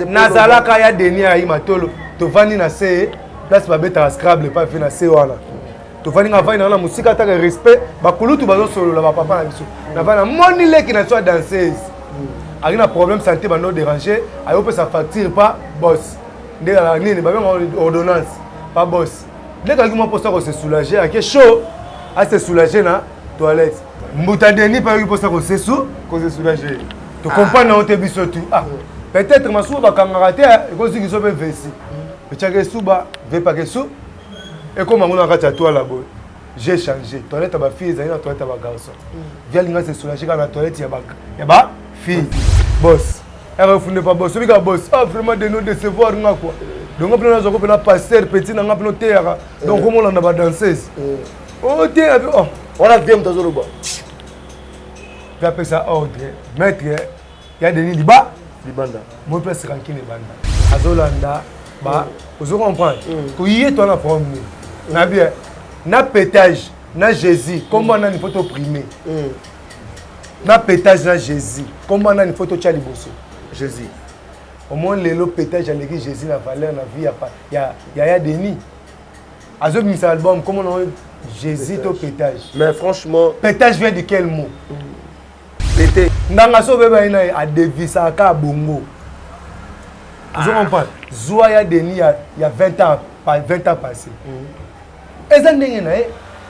nazalaka ya Denis ayi matolo tovandi na se place babeta scrabble pas fait na se wana tovandi ngavani na musika ta respect bakulutu bazo solo la papa na biso na vana moni leki na soit danseuse a un problème santé bando déranger ayo peut sa facture pas boss ndé la nini ba ordonnance pas boss dès que moi poste ko se soulager à que chaud à se soulager na toilette mbuta Denis pas yo poste ko se soulager tu comprends na ote biso tout ah peut-être masou ba kangaraté ko ziki so be vesi Pechake Souba, veut que sou. Et comme on a raté toi là-bas, j'ai changé. Toilette à ma fille, il y a toilette à ma garçon. Viens l'ingénieur se soulager dans la toilette, il y a ma fille. Boss. Elle ne pas boss. Celui qui a boss, ah vraiment de nous décevoir quoi. Donc on peut pas passer petit dans notre terre. Donc comment on a pas danseuse. Oh tiens, on a bien dans le bas. Tu appelles ça ordre. Maître, il y a des nids bas. Libanda. Moi je pense ranking Libanda. Azolanda. Bah, vous comprenez? Quand il est en premier, na bien, na pétage, na Jésus, comment on a une photo primée? Na pétage na Jésus, comment on a une photo Tchaliboso? Jésus. Au moins les lots pétage à l'église Jésus la valeur na vie y a des nids. Azob mis album, comment on a Jésus au pétage? Mais franchement, pétage vient de quel mot? Pété. Nangaso beba ina a devisaka bongo. Vous comprenez? Zoya Denis il y a 20 ans passés. Et ça n'est rien.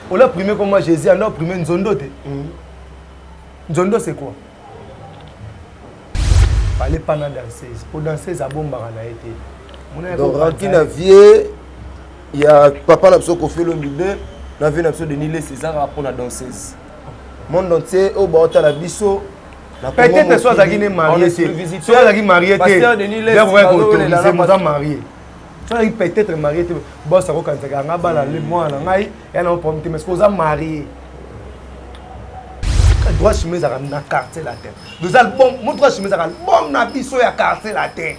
On l'a primé comme moi Jésus, on l'a primé Nzondo. Nzondo c'est quoi? Fallait pas danser. Pour danser, ça bombe à été. Donc rentré na vie, il y a papa n'a pas fait le milieu, la vie n'a pas de Denis César pour la danseuse. Monde entier au bord de la bisso. Peut-être soit ça qui n'est marié, soit ça qui marié, pasteur Denis les marié. Soit peut-être marié, boss ça quand ça nga bala le moi na ngai, et non problème mais est-ce que vous êtes marié? Droit chemise à na quartier la terre. Deux albums, mon droit chemise à bon na biso ya quartier la terre.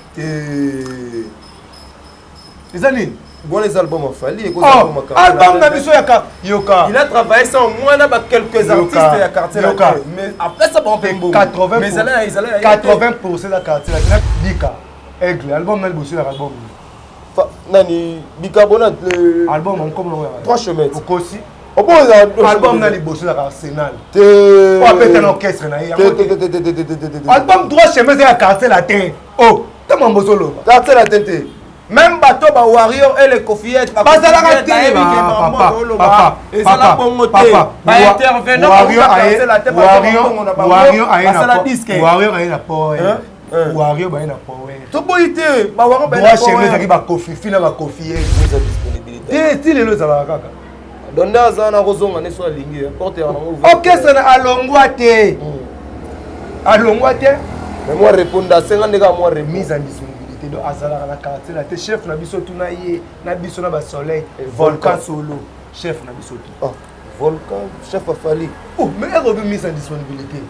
Les amis, bon les albums en falli album na biso ya yoka. Il a travaillé ça au moins là quelques artistes ya quartier la terre. Mais après ça bon 80% mais ils allaient 80% la quartier la terre. Bika Aigle album na biso ya album. Nani bicarbonate album on comme trois chemins. Kosi. Au bon album na biso ya Arsenal. On appelle un orchestre na ya. Album trois chemins ya quartier la terre. Oh, tellement bosolo. Quartier la terre. Même bateau ba Warrior et les Kofiettes papa intervenant Warrior ba na power to boité ba Warrior ba na power ba ba Kofi fina ba Kofi disponibilité ti lelo za la kaka donda za na kozonga ne so lingi porte ya orchestre na alongwa te mais moi répondre 50 nega moi remise en disponibilité do azala la quartier la te chef na biso tuna ye na biso na ba soleil volcan solo chef na biso tout volcan chef Afali oh mais elle remise en disponibilité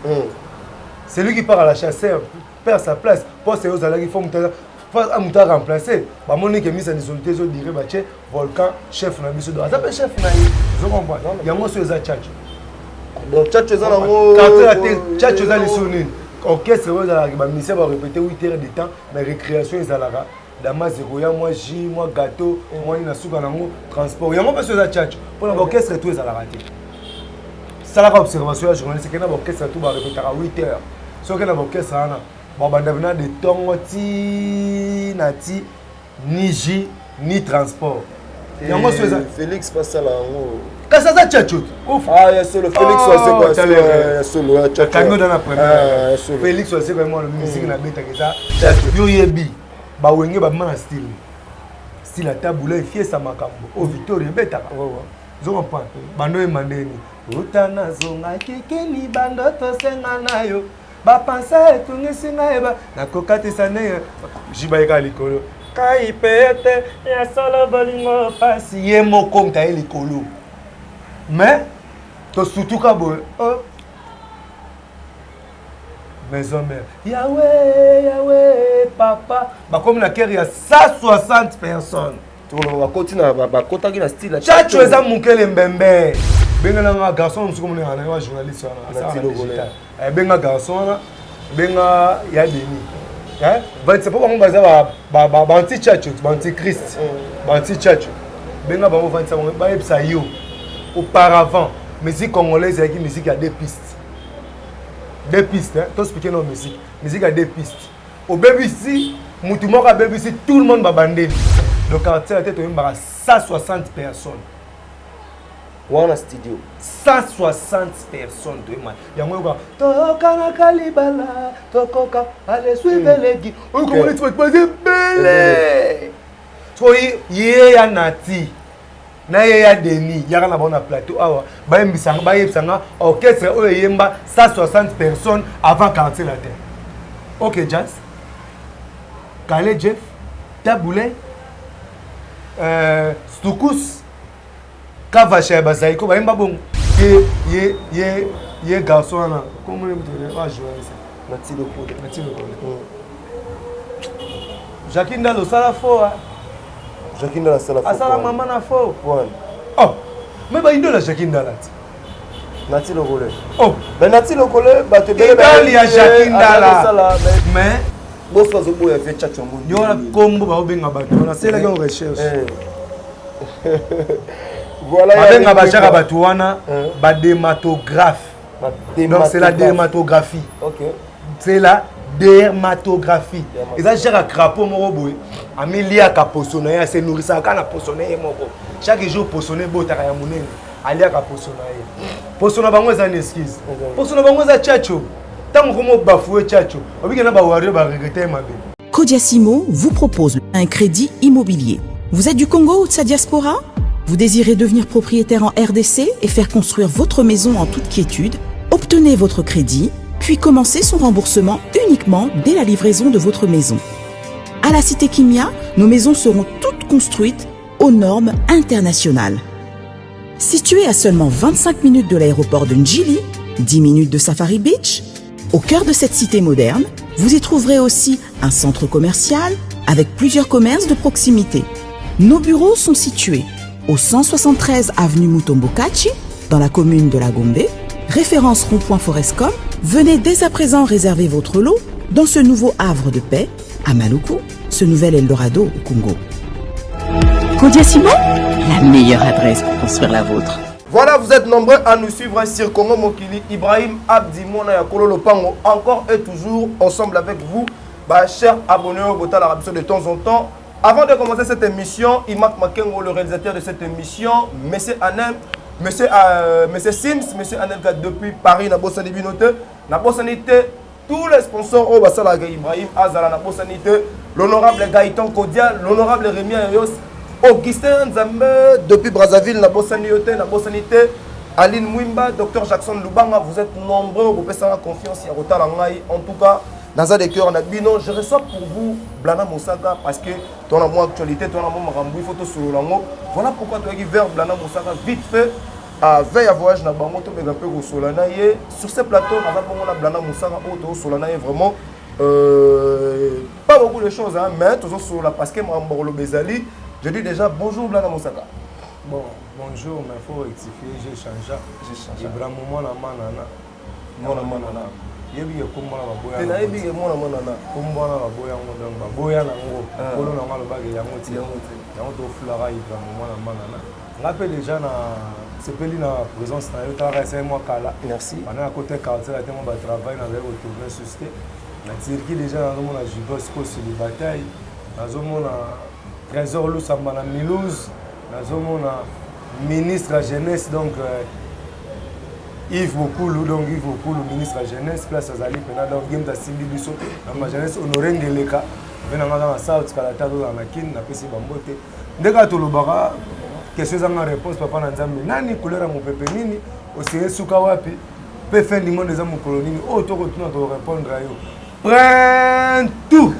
c'est lui qui part à la chasseur perd sa place pour ces aux alagi faut muta remplacer ba monique mise en disponibilité zo dire ba che volcan chef na biso do azape chef na ye zo comprendre yango so za tchatcho donc tchatcho za nango quartier la te tchatcho za lisoni orchestre vous allez ba ministère va répéter 8 heures de temps mais récréation ezalaka dama zéro ya moi jus moi gâteau moi na suka nango transport yango parce que za tchatcho pour l'orchestre tout ezalaka te ça la observation ya journaliste que na orchestre tout va répéter à 8 heures so que na orchestre ana ba banda vena de tongo ti nati ni jus ni transport yango so Félix passe là ngo kasa za tchatcho ah ya solo Félix c'est quoi solo tchatcho kango dans la première Félix c'est vraiment la musique na beta que ça yo yebi ba wenge ba mana style à tabula fier sa makambo au Victoria beta zo comprendre bando e mandeni utana zonga kikeni bando to senga nayo ba pensa etungisi naeba na kokati sane jibaika likolo kai pete ya solo bolingo pasi ye moko mta likolo mais to surtout ka bo maison mère Yahweh papa ba comme na cœur ya 160 personnes to ba kotina ba kotaki na style chacho eza mukele mbembe benga nga garçon musuko mona na wa journaliste wana benga garçon wana benga ya Denis c'est pas bango baza banti chacho banti Christ banti chacho benga bango vanisa bango bayebisa yo auparavant musique congolaise avec musique à deux pistes tout expliquer nos musique à deux pistes au BBC mutu moko à BBC tout le monde va bander le quartier la tête même 160 personnes wana studio 160 personnes de moi yango ko toka na kalibala tokoka allez suivre les guides on comment tu vas passer belle so ye ya nati na ye ya Denis yaka na bona plateau awa bayebisanga orchestre oyo yemba 160 personnes avant quartier la terre. OK Jazz Kale Jeff Taboulé Stukus Kavacha Bazaiko bayemba bon ye garçon na comment on va jouer ça Natilo Jacques Ndalo sala fo Jacques Ndala sala fo asala maman na fo ouais oh mais ba indo la Jacques Ndala Natilo Kole oh mais Natilo Kole ba te bele ba ya Jacques Ndala mais boss wa zobo ya fait chachongo yo na kombo ba obenga bato na sela ke recherche voilà babenga ba chaka bato wana ba dermatographe donc c'est la dermatographie. OK c'est la dermatographie et ça chaque crapaud moko boy amelia ka posona ya se nourrissa kana posona ye moko chaque jour posona botaka ya munene alia ka posona ye posona bango za excuse posona bango za chacho tango komo bafoué chacho obikena ba wario ba regretter mabe. Codiasimo vous propose un crédit immobilier. Vous êtes du Congo ou de sa diaspora? Vous désirez devenir propriétaire en RDC et faire construire votre maison en toute quiétude? Obtenez votre crédit, puis commencez son remboursement uniquement dès la livraison de votre maison. À la Cité Kimia, nos maisons seront toutes construites aux normes internationales. Située à seulement 25 minutes de l'aéroport de Njili, 10 minutes de Safari Beach, au cœur de cette cité moderne, vous y trouverez aussi un centre commercial avec plusieurs commerces de proximité. Nos bureaux sont situés au 173 avenue Mutombokachi, dans la commune de la Gombe, référence rond-point Forescom. Venez dès à présent réserver votre lot dans ce nouveau havre de paix à Maluku, ce nouvel Eldorado au Congo. Codiasimo, la meilleure adresse pour construire la vôtre. Voilà, vous êtes nombreux à nous suivre sur Congo Mokili. Ibrahim Abdi Mona Yakolo Lopango, encore et toujours ensemble avec vous, chers abonnés au Bota la Rabison de temps en temps. Avant de commencer cette émission, Imak Makengo, le réalisateur de cette émission, Monsieur Anem, Monsieur Sims, Monsieur Anelka depuis Paris, na Bossani Binote, na Bossanité, tous les sponsors au Bassalaga Ibrahim Azala, na Bossanité, l'honorable Gaëtan Kodia, l'honorable Rémi Ayos, Augustin Nzambe depuis Brazzaville, na Bossanité, Aline Mwimba, Dr Jackson Lubanga, vous êtes nombreux, vous pouvez avoir confiance, il y a Rotalangaï, en tout cas, dans un des cœurs, Bino, je reçois pour vous Blana Moussaka parce que ton amour actualité, ton amour Marambou, il faut tout sur l'ango. Voilà pourquoi tu as dit vers Blana Moussaka vite fait. Veille à voyage, na bango to mega peu Solana ye sur ce plateau, on a bongo na Blana Moussaka auto Solana ye vraiment pas beaucoup de choses hein, mais toujours sur la parce que Marambou Bezali, je dis déjà bonjour Blana Moussaka. Bon, bonjour, mais il faut rectifier, j'ai changé. Ibrahim Mona Manana. Mona Manana. Yebi ye kumbona baboya. Tena yebi ye mona manana. Kumbona baboya ngo donc baboya nango. Kolo na ngalo bage yango ti. Yango to fulara ivra mona manana. Ngape déjà na sepeli na présence na yo tara c'est moi kala. Merci. Bana à côté quartier la tellement ba travail na zéro retourner société. Na tirki déjà na mona judo sko sur les batailles. Na zomona trésor lu samba na Milouz. Na zomona ministre de la jeunesse donc Yves Bokoulou, donc Yves Bokoulou, ministre de la jeunesse, place à Zali, pendant donc game d'Assimbi Bisso, dans ma jeunesse honorée Ngeleka, venant dans la South, Kalata, dans la Kin, na PC Bambote. Dès que tu l'obara, question à ma réponse, papa Nanzambe, nani couleur à mon pépé nini, aussi Soukawapi, peut faire du monde des amours colonies, oh, tu retournes à répondre à eux. Prends tout!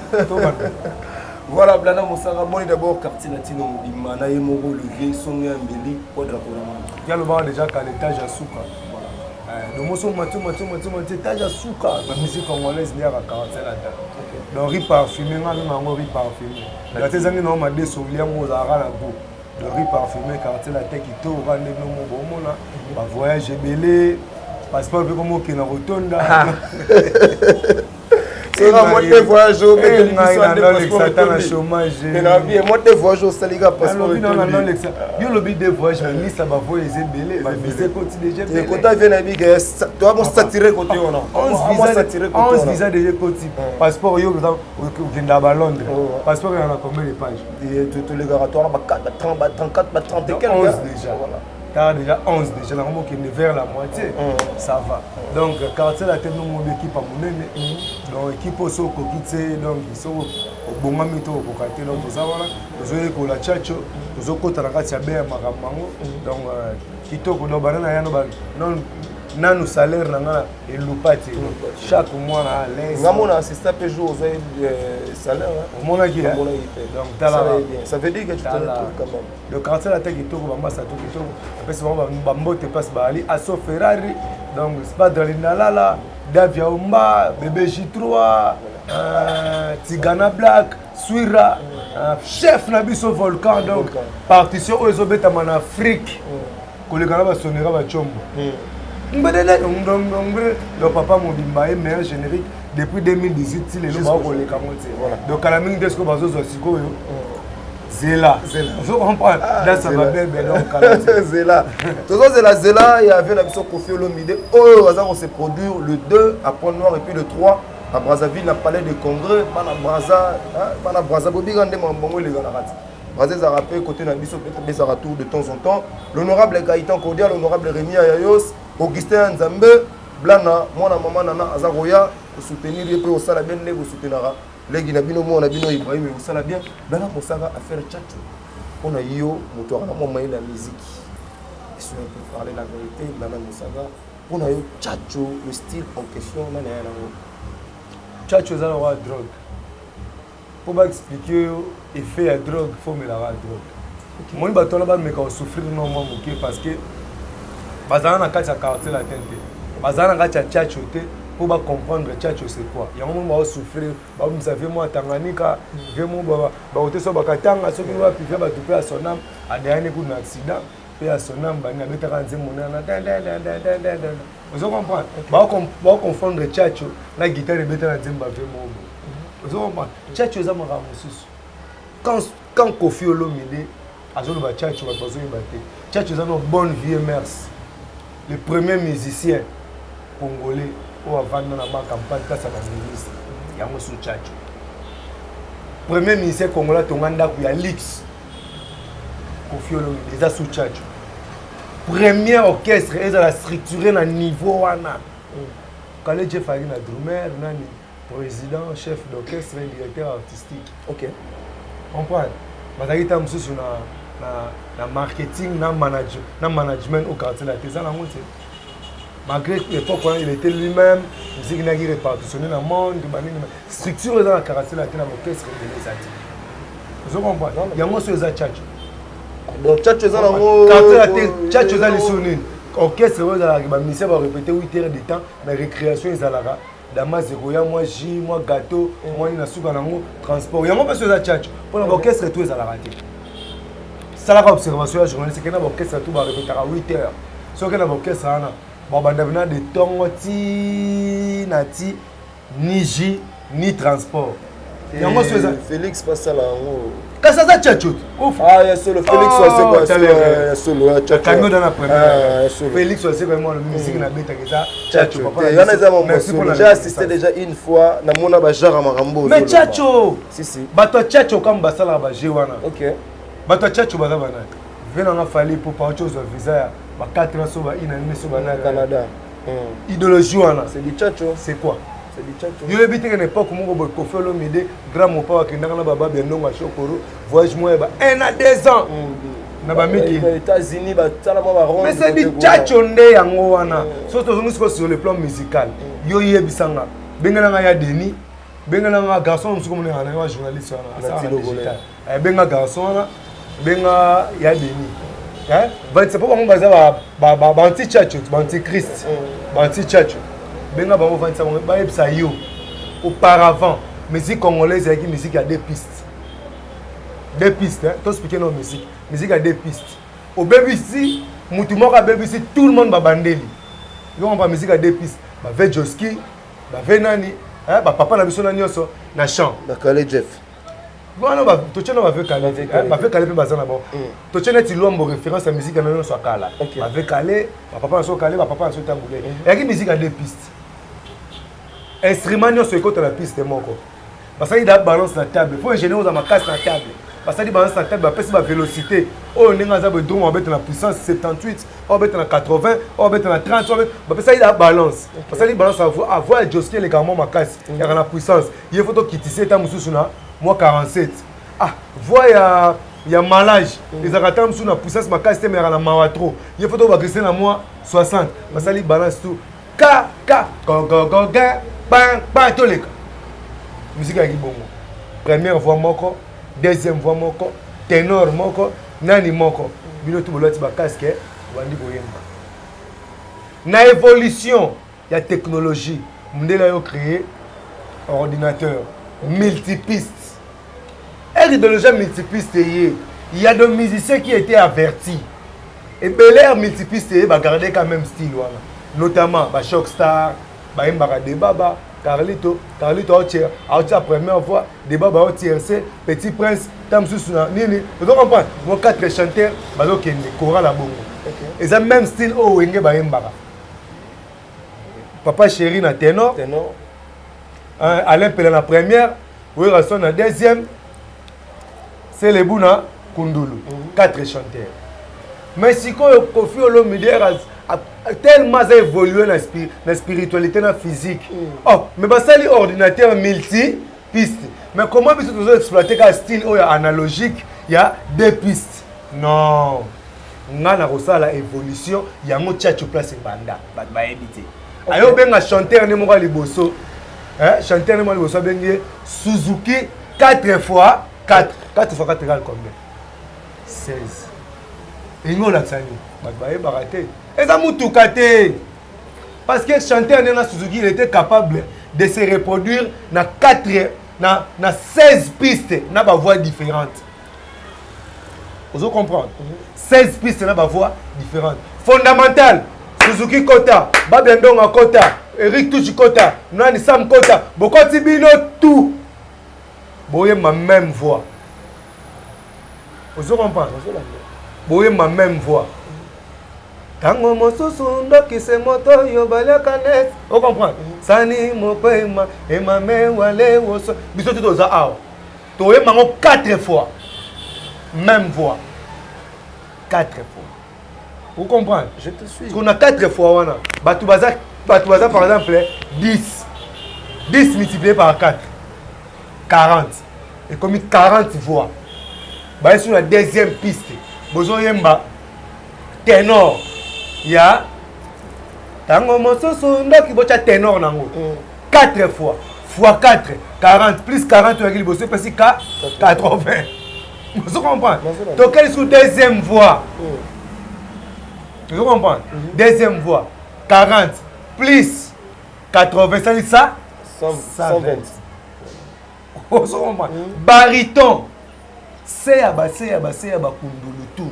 Voilà, Blana Moussaka, bon d'abord quartier latino, Imana Yemoro, le vieux Songa Mbeli, Kodra Kolama. Il y a le bar déjà qu'à l'étage à Souka. Donc, moi, je suis à Souka, la musique congolaise, il y a 47 là. Donc, riz parfumé, riz parfumé. Il y a des années, on m'a dit, il y a le riz parfumé, quartier la tête qui tourne, voyage belé, passeport comme au Kena Rotonda. C'est un mode de voyage au chômage. Mode de voyage au Saliga passeport. Yo lobby de voyage, mais ça va voyager belé, va viser côté déjà. Et quand tu viens à Biga, tu vas s'attirer côté on a. 11 visas déjà côté. Passeport yo vous venez à Londres. Passeport il y en a combien de pages? Et tous les garatoires 34, 30 et quelques. 11 déjà. T'as déjà 11 déjà, là, on est vers la moitié, ça va. Donc, quartier la tête, nous avons une équipe à mon aîné. Donc, l'équipe aussi au coquille, donc, ils sont au bon moment, au coquille, donc, tout ça, voilà. Nous avons la tchatcho, nous avons côté la carte, bien, maramango. Donc, quitte que nous avons non salaire, et loupati. Chaque mois, à l'aise. Nous avons un assistant Peugeot, vous avez salaire. Au monde qui est. Donc, ça veut dire que tu te retrouves quand même. Le quartier la tête, il tourne, ça tourne. Après, c'est vraiment Bambo te passe Bali, Asso Ferrari, donc Spadra Linalala, Davia Umba, Bébé J3, Tigana Black, Suira, chef Nabiso Volcan, donc partition aux obéta en Afrique, que les Ghana va sonner à Chombo. Le papa Mobimba est meilleur générique depuis 2018, il est là pour les Camotés. Donc, à la minute de ce que vous avez Zela. Je comprends. Là, ça va bien, donc. Zela. Zela, il y avait la mission Kofi Olomide. Oh, on s'est produit le 2 à Pont-Noir et puis le 3 à Brazzaville, à Palais de Congrès. Bana Brazza, Bobi Gandé, Mambongo, les Ganarat. Brazza, ça rappelle côté Nabiso, peut-être ça retour de temps en temps. L'honorable Gaïtan Cordial, l'honorable Rémi Ayayos, Augustin Nzambe, Blana, moi, maman, Nana, Azaroya, pour soutenir les peu au Salabien, vous soutenira. Les Guinabino, moi, on a bien Ibrahim, vous savez bien. Blana, on s'en va à faire tchatcho. On a eu moteur, on a la musique. Si on peut parler la vérité, Blana Moussaga, on a eu tchatcho, le style en question, on a rien à voir. Tchatcho, ça, on a drogue. Pour expliquer l'effet de la drogue, il faut me la drogue. Moi, je vais souffrir normalement parce que bazana na kati ya quartier la tente bazana na kati ya tchatcho te pour comprendre tchatcho c'est quoi. Il y a un moment où souffrir ba vous savez moi Tanganyika vraiment ba ote so bakatanga soki ba piver ba tuper à son âme a dernier coup d'accident pe à son âme ba na beta kanze monana vous comprenez ba confondre tchatcho na guitare beta na nzemba vraiment vous comprenez tchatcho za mara mususu quand Kofi Olomide azolo ba tchatcho ba bazo yibate tchatcho za no bonne vie mers. Le premier musicien congolais où avant dans la campagne ça va ministre yango sous tchatcho. Premier musicien congolais tonganda ku ya Lix Kofi Olomide déjà sous tchatcho. Premier orchestre ils a structuré na niveau wana. Quand le Jeff Agui na drummer nani président chef d'orchestre et directeur artistique. OK. Comprendre. Bazaki ta mususu na marketing, na management au quartier la tesa na monte. Malgré l'époque où il était lui-même, musique n'a qui répartitionné dans le monde, structure dans la quartier la tesa na orchestre de les ati. Vous comprenez? Il y a moi sur les tchatcho. Donc tchatcho za nango quartier la tesa tchatcho za lisonine. Orchestre va la musicien va répéter 8 heures de temps, mais récréation ils alara. Dama zéro ya moi jus, moi gâteau, moi ina suka nango transport. Il y a moi pas sur les tchatcho. Pour l'orchestre tout ils alara. Ça la observation la journaliste c'est que l'orchestre tout va répéter à 8 heures. Sauf que l'orchestre ana bon bandavina de tongoti nati ni jus ni transport. Yango soza Félix passe là en Kasa za tchatcho. Ah, il y a solo Félix c'est quoi? Il y a solo tchatcho. Kango dans la première. Félix c'est vraiment la musique na beta que ça tchatcho. Il y en a déjà mon j'ai assisté déjà une fois na mona ba Jara Marambo. Mais tchatcho. Si. Bato tchatcho comme basala ba jewana. OK. Bato tchatcho baza bana. Venanga fallait pour pas autre chose visa ba 4 ans so ba inane so bana Canada. Idéologie wana. C'est du tchatcho. C'est quoi? C'est du tchatcho. Yo ebité que n'époque mon go Kofi Olomide grand mon papa qui ndanga na baba biendonga chokoro voyage moi ba 1 à 2 ans. Na ba meki aux États-Unis ba tala moi ba rond. Mais c'est du tchatcho nde yango wana. Surtout sur le plan musical. Yo yebisanga. Benga na ya Denis. Benga na garçon musuko mona na journaliste wana. Benga garçon wana. Benga ya Denis. Hein? C'est pas comme baza ba anti tchatcho, ba anti Christ. Ba anti tchatcho. Benga bango vantsa ba epsa yo. Auparavant, musique congolaise avec musique à 2 pistes. 2 pistes, hein? Tout expliquer nos musique. Musique à 2 pistes. Au BBC, mutumoko à BBC, tout le monde va bandeli. Ils ont pas musique à 2 pistes. Ba Vejoski, ba Venani, papa na biso na nyonso na champ Bakale Jeff. Voilà, tu tiens avec Calais, avec Calais puis bazar là-bas. Tu tiens net l'homme référence à musique dans notre kala. Avec Calais, papa sur Calais, papa sur Tamboulé. Et qui musique à deux pistes. Instrument nous sur côté la piste mon ko. Parce qu'il a balance la table. Faut ingénieur dans ma casse la table. Parce qu'il balance la table, parce que vélocité. Oh, on est dans un drum, on met la puissance 78, on met la 80, on met la 30, parce qu'il a balance. Parce qu'il balance à voir Josquin les gamins ma casse. Il y a la puissance. Il faut que tu sais ta mususuna. Moi 47. Ah, voilà, il y a malage. Les aratams sont la puissance ma casse mais la mawatro. Il faut que tu na moi 60. Parce qu'il balance tout. Ka go ga bang toleka. Musique à Gibongo. Première voix moko, deuxième voix moko, ténor moko, nani moko. Bino tout bolati ba casque, wandi boyemba. Na évolution, il y a technologie. Mundela yo créé ordinateur multipiste. Et de l'objet multipiste, il y a des musiciens qui étaient avertis. Et Bel Air multipiste, il va garder quand même style. Voilà. Notamment, Shockstar, Mbara Debaba, Carlito, la première fois, Debaba au TRC, Petit Prince, Tamsousuna, Nini. Vous comprenez? Mon 4 chanteurs, Bazo Kende, Kora la Bongo. Et ça même style au Wenge Mbara. Papa Chéri na ténor. Alain Pelé la première, oui, Rasson la deuxième. C'est les Bouna Kundulu, 4 chanteurs. Mais si Kofi Olomide a tellement évolué dans la spiritualité, dans la physique. Oh, mais ça c'est ordinateur multi-piste. Mais comment vous exploiter un style analogique, il y a 2 pistes. Non. On a la évolution, il y a un tchatcho place banda, va éviter. Ayo benga chanteur ne moka liboso. Chanteur ne moka liboso benga Suzuki 4 fois 4. 4 fois 4 égale combien? 16. Et nous, là, ça va rater. Et ça m'a tout caté. Parce que le chanteur de Suzuki il était capable de se reproduire dans 16 pistes, dans des voix différentes. Vous comprenez? 16 pistes, dans des voix différentes. Fondamental, Suzuki Kota, Babendonga Kota, Eric Touchi Kota, Nani Sam Kota, Bokoti Bino, tout. Vous voyez ma même voix. Vous comprenez? Vous voyez ma même voix. Tango mosusu ndoki se moto yo balakanet. Vous comprenez? Sani mopema et ma main wale woso. Biso tout oza awa. Tu voyez mango 4 fois. Même voix. 4 fois. Vous comprenez? Je te suis. Parce qu'on a 4 fois wana. Batubaza par exemple 10. 10 multiplié par 4. 40. Et comme 40 voix. Bah, sur la deuxième piste, besoin yemba ténor. Ya tango mososo ndoki bocha ténor nango. 4 fois. Fois 4, 40 plus 40 avec le bossé parce que 80. Vous comprenez? Donc quelle est sur deuxième voix? Vous comprenez? Deuxième voix 40 plus 80 ça dit ça 120. Vous comprenez? Baryton c'est à kundulu tout.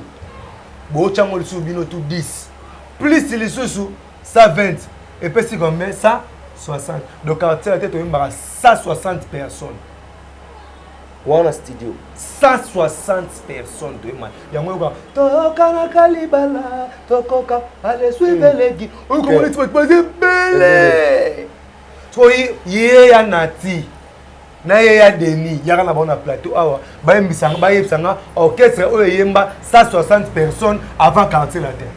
Bo chango le subino tout 10. Plus les sous ça 20 et puis c'est combien ça 60. Donc quand tu as tête on 160 personnes. Ou en studio 160 personnes de man. Yango ba toka na kalibala tokoka allez suivre les guides. On comment tu vas te passer belle. Soyi ya nati. Na ya deni yaka na bona plateau awa ba yebisanga orchestre oyo yemba 160 personnes avant quartier la terre.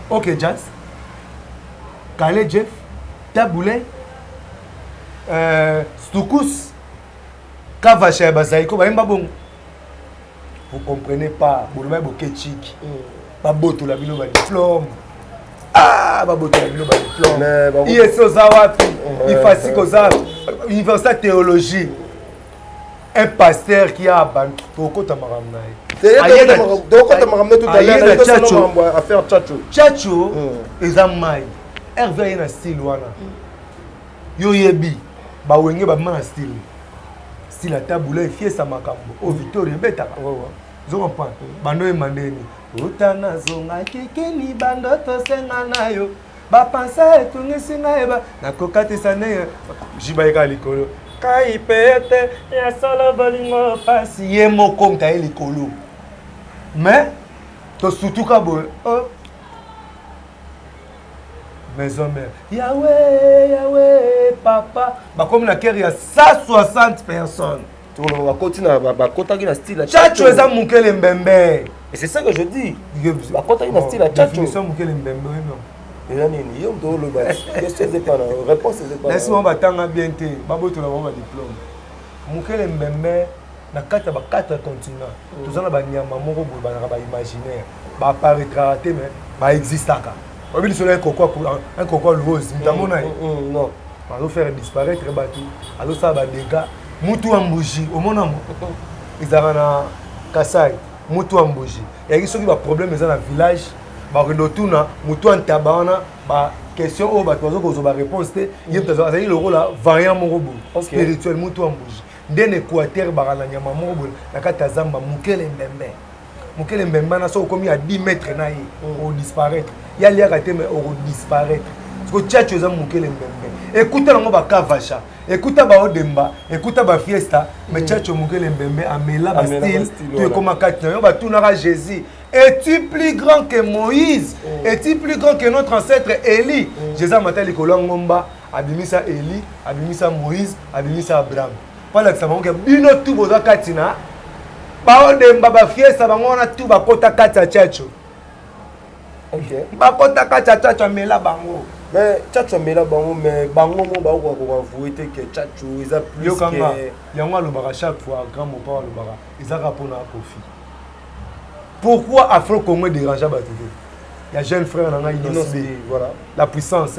OK Jazz Calais Jeff Taboulé Stukus Kavacha Bazaiko ba yemba bon. Vous comprenez pas boloma bokechiki ba boto la bino ba diplôme. Ah ba boto la bino ba diplôme. ISO zawapi ifasi koza université de théologie. Un pasteur qui a ban tokota maramnaï. Tokota maramnaï tout à l'heure affaire Tchacho. Tchacho ezamai. Hervé na style wana. Yo yebi ba wenge ba mana style. Style la Taboulé fier sa makambo. O Victoria betaka. Vous comprenez? Bando e mandeni. Utana zonga kikeni bando to senga nayo. bapensa etungisi ngai nakokatisa nde jibayeka likolo kai pete ya solo bolingo pasi ye moko moto aye likolo mais tosutuka boye maison mère Yahweh papa bakomi na kere ya 160 personnes bakotaki na style Tchatcho eza mukele mbembe et c'est ça que je dis bakotaki na style Tchatcho mukele mbembe non eza nini yo moto oloba question ezepana réponse ezepana laisse-moi batanga bien te babotola bango badiplôme mukele mbembe na kati ya ba 4 continents toza na banyama moko boye banaka baimaginaire baapparaîtraka te mais baexistaka oyebi lisolo un coco rose mutamona ye non azofere disparaître bato azosala badega mutu ya mbuji omonamo ezalaka na kasai mutu ya mbuji yaki soki baproblème eza na village bakende otuna mutu ya ntaba wana baquestion oyo bato bazokozwa baréponse te ye moto azali lokola variant moko boye spirituel mutu ya mbuji nde na équateur baka na nyama moko boye na kati ya zamba mokele mbembe wana soki okomi ya 10 mètre na ye odisparaître ya liaka te mais okodisparaître siko Tchatcho eza mokele mbembe ekuta nango bakavacha ekuta baodemba ekuta bafiesta mais Tchatcho mokele mbembe amela bastyle to ekoma kati na yo batunaka Jésus es-tu plus grand que Moïse es-tu plus grand que notre ancêtre Élie Jésus amata likolo ya ngomba abimisa Élie abimisa Moïse abimisa Abraham palakisa bango ke bino tu boza kati na baodemba bafiesta bango wana tu bakota kati ya Tchatcho bakota kati ya Tchatcho amela bango mais Tchatcho amela bango mais bango mo bakoka koavouer te ke Tchatcho eza plus yokanga yango alobaka chaque fois grand mopa alobaka ezaka mpona kofi pourquoi Afro-Congo dérangeait bato te ya jeune frère nanga Inosbi voilà la puissance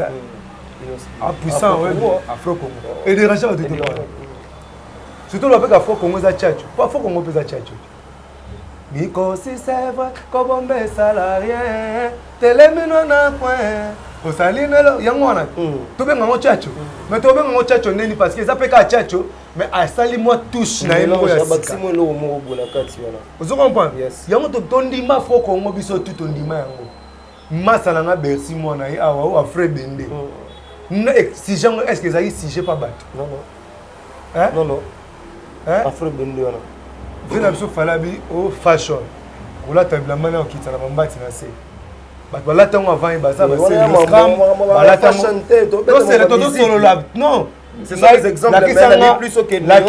puissant Afro-Congo et dérangeait bato te surtout lopeka Afro-Congo eza Tchatcho po Afro-Congo mpe eza Tchatcho mikosi c'est vrai kobombe esala rien telemino na coin osali nelo yango wana tobenga ngo Tchatcho mais tobenga ngo Tchatcho neni parce que eza pe ka Tchatcho mais asali moi touche na yemo ya bakisimo lo mo bona kati wana ozo comprendre yango tondima Afro-Congo biso tu tondima yango masala nga Bercy moi na ye awa o Afre Bende si jango est-ce que ezali sujet pas bato non Afre Bende wana vena biso falabi o fashion kolata bilamba na okita na bambati na se bato balata ngo avant baza balata tosolola non c'est ça les exemples mais plus que la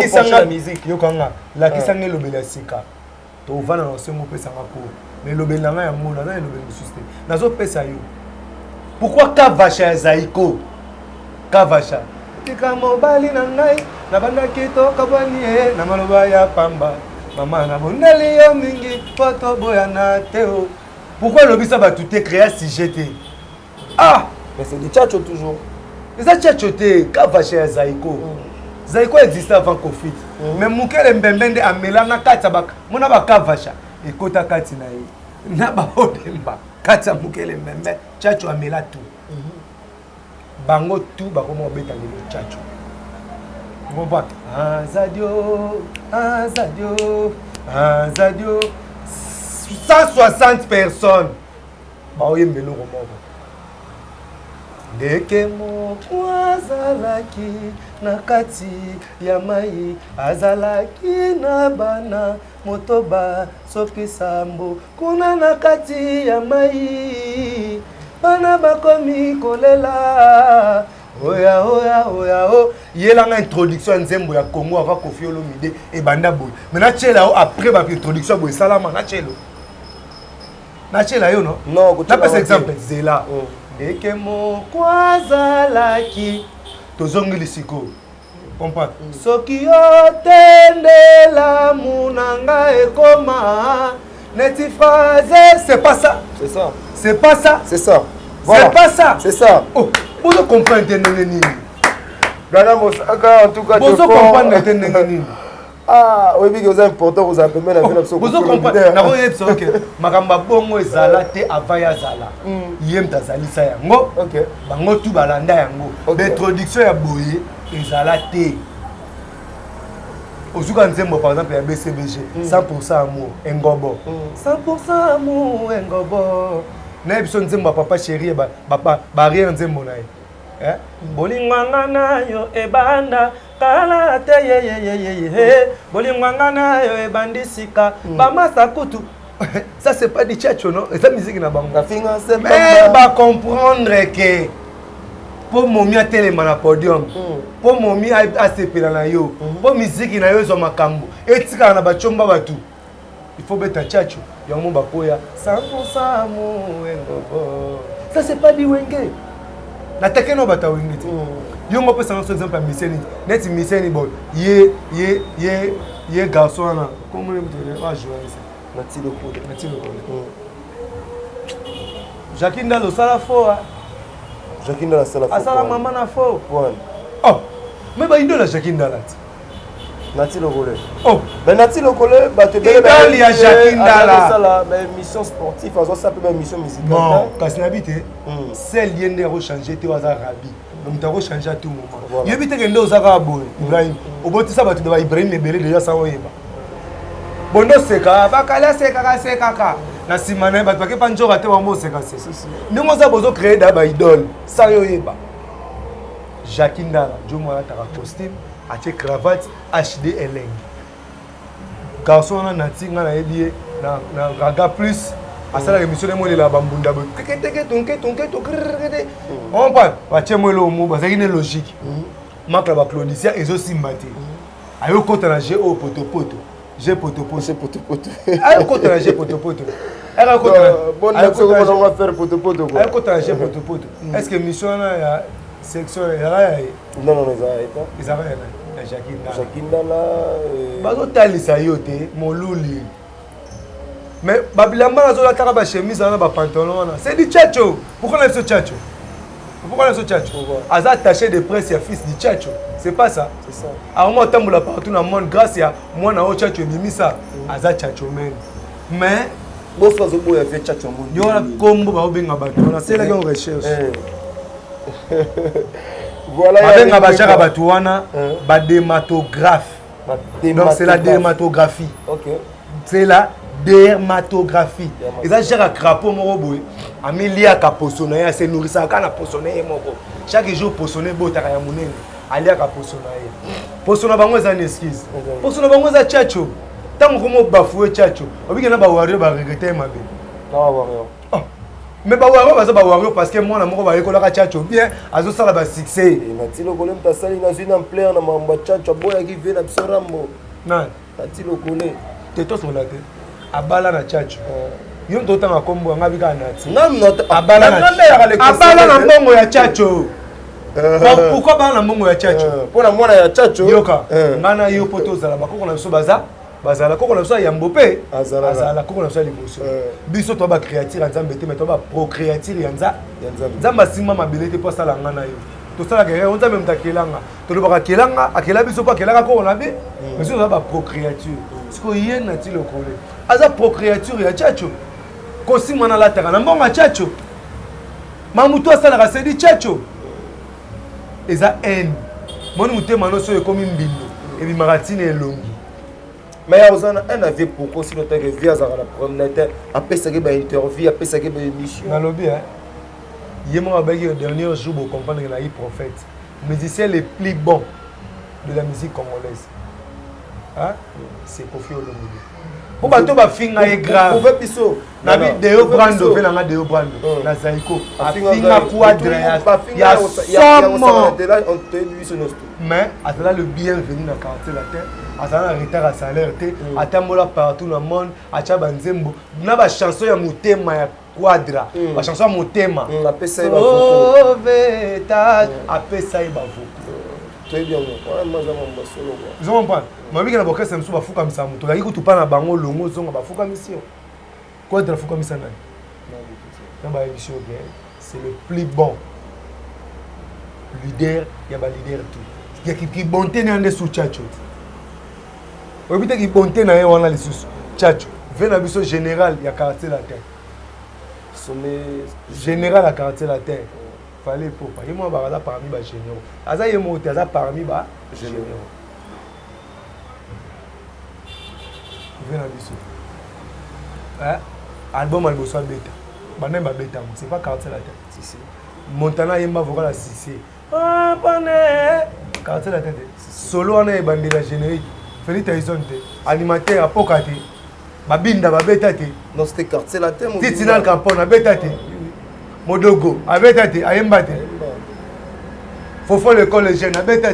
musique yokanga lakisanga elobeli ya sika tovanda na osengo opesanga ko mais elobeli na ngai ya mola na elobeli mosusu te nazopesa yo pourquoi kavacha ya zaiko kavacha tika mobali na ngai nabandaki tokabwani ye na maloba ya pamba mama nabondeli yo mingi po toboyana te o pourquoi lobisa bato te créa sujet te mais c'est du Tchatcho toujours eza Tchatcho te kavacha ya zaiko zaiko existe avant Covid mais mokele mbembe nde amela na kati ya mona bakavacha ekota kati na ye na baodemba kati ya mokele mbembe Tchatcho amela tu bango tu bakoma obeta lelo Tchatcho ngomba Azadio 160 personnes baoyembela moko ndeke moko azalaki na kati ya mai azalaki na bana motoba soki sambo kuna na kati ya mai bana bakomi kolela oya yelanga introduction ya nzembo ya Congo avant Koffi Olomide et banda boy mais na tchela après ba introduction boy salama na tchela yo no na pas exemple zela ndeke moko azalaki tozongeli siko comprendre soki otendela munanga ekoma neti phrase c'est pas ça c'est ça oh vous comprenez nini Gana Mosaka en tout cas vous comprenez nini oui mais c'est important vous avez même la vie vous comprenez na voyez ça OK makamba bongo ezala te avant ya zala yem tazalisa yango OK bango tu balanda yango introduction ya boye ezala te ozuka nzembo par exemple ya BCBG 100% amour engobo 100% amour engobo na biso nzembo papa chéri ba arrière nzembo na ye bolingwanga nayo ebanda kala te ye bolingwanga nayo ebandisika bamasa kutu. Ça c'est pas du tchatcho non, c'est musique na bango. Mais ba comprendre que pour momi a téléma na podium, pour momi a ACP na yo, pour musique na yo zo makambo, etika na bachomba batu. Il faut mettre tchatcho. Yango bakoya 100% mo. Ça c'est pas du wenge. Na tekeno bata wenge. Yongo peut sans exemple à Misseni. Net Misseni bon. Ye garçon là. Comment le dire? Ah jouer ça. Nati le code. Jacqueline dans le sala faux. Jacqueline dans la sala faux. Asala maman na faux. Ouais. Oh. Mais bah il doit la Jacqueline dans la. Nati le code. Oh. Mais Nati le code, bah tu belle. Il y a Jacqueline dans la. Ça mais mission sportive, faisons ça peut même mission musicale. Non, quand c'est habité. Celle y est rechanger tu vas à Rabi. Donc tu as rechangé à tout moment. Il y a vite que nous avons boy Ibrahim. Au bout de ça bah tu dois Ibrahim me belé déjà ça ouais. Bondo seka bakala seka na simana ba ke panjo rate wa mo seka seka ni mo za bozo créer da ba idole ça yo yeba Jacqueline Dala jomo ata costume ache cravate HD eleng garçon na natinga na elie na raga plus asala émission mo la bambunda bo teke tonke on pas ba chemo lo mo ba zakine logique makla ba Claudicia ezo simbate ayo kota na GO poto j'ai potopoto. C'est potopoto. Ayo kota na j'ai potopoto. Ayo kota. Bon, on va faire potopoto quoi. Ayo kota na j'ai potopoto. Est-ce que mission na ya section ya non ça pas. Ils avaient la Jacqueline Dala. Bazo talisa yote moluli. Mais babilamba nazo la tara ba chemise na ba pantalon na. C'est du tchatcho. Pourquoi on a ce tchatcho? Pourquoi on a ce tchatcho? Aza attaché de presse ya fils du tchatcho. C'est pas ça. C'est ça. Alors moi tambola partout dans le monde grâce à moi na o tchatcho bimisa aza tchatcho men. Mais bon ça zo boya fait tchatcho mon. Yo la combo ba obenga bato. On a c'est là qu'on recherche. Voilà. Abenga ba jara bato wana ba dermatographe. Donc c'est la dermatographie. OK. C'est la dermatographie. Et ça gère à crapaud moko boy. Amelia ka posona ya se nourrissa kana posona ye moko. Chaque jour posona botaka ya munene. Alia ka posona ye. Posona bango za excuse. Posona bango za tchatcho. Tango komo bafoué tchatcho. Obiki na ba wario ba regretter mabe. Na wario. Oh. Mais ba wario parce que moi na moko ba yekola ka tchatcho bien azo sala ba succès. Et Nati le golem ta sali na zina en plein na mamba tchatcho boya ki ve na bisorambo. Non. Nati le golem. Tetos on la tête. Abala na tchatcho. Yo ndota na kombo ngabika Nati. Abala na mbongo ya tchatcho. Pourquoi ba na mbongo ya tchatcho? Pour na mwana ya tchatcho. Yoka. Ngana yo poto zala bakoko na biso bazala koko na biso ya mbope. Azala koko na biso liboso. Biso to ba créature nzambe te mais to ba procréature ya nzambe sima mabele te po sala ngana yo. To sala ke on nzambe mtakelanga. To lo ba kelanga akela biso pa kelanga ko na be. Mais so ba procréature. Siko yé Nati le kole. Aza procréature ya tchatcho. Kosi mwana la terre na mbongo ya tchatcho. Mamuto sala ka sedi tchatcho. Eza haine. Moni mutema no so ekomi mbindo. Ebi maratine elongi. Mais il y a un avis pourquoi si notre vie a la promenade après ça que ba interview après ça que ba émission. Na lobby hein. Yemo abaki le dernier jour pour comprendre que la prophète. Musicien le plus bon de la musique congolaise. Hein? C'est Kofi Olomide. Pour bato ba finga est grave. Pour faire piso. Na vidéo brando fait na Deo brando na Zaiko. Finga quadre ya somme. On te dit sur nos. Mais atala le bienvenu na quartier la terre. Atala retard à salaire te. Atambola partout dans le monde. Acha banzembo. Na ba chanson ya mutema ya quadra. Ba chanson ya mutema. Apesa iba voko. Oveta. Apesa iba voko. Très bien. Moi j'aime solo quoi. Ils ont compris. Moi bi que na bokesa mso ba fuka misa muto. Yaki kutupa na bango longo zonga ba fuka mission. Quadra fuka misa nani? Na ba émission bien. C'est le plus bon leader, il y a ba leader tout. Il y a qui bonté na nde sous tchatcho. Obite qui bonté na wana les sous tchatcho. Vena biso général ya quartier la terre. Sommet général à quartier la terre. Fallait pour pas. Yemo ba là parmi ba généraux. Aza yemo te aza parmi ba généraux. Vena biso. Hein? Album alboso beta. Bandem Babeta, c'est pas quartier latin. Si. Montana Yemba Vocal Sissi. Ah, Pané. Quartier latin. Solo on est bandé la générique. Félix Tyson, animateur à Pokate. Babinda Babeta. Non, c'était quartier latin. Titinal Campon, Abeta. Modogo, Abeta, Ayemba. Fofo l'école les jeunes, Abeta.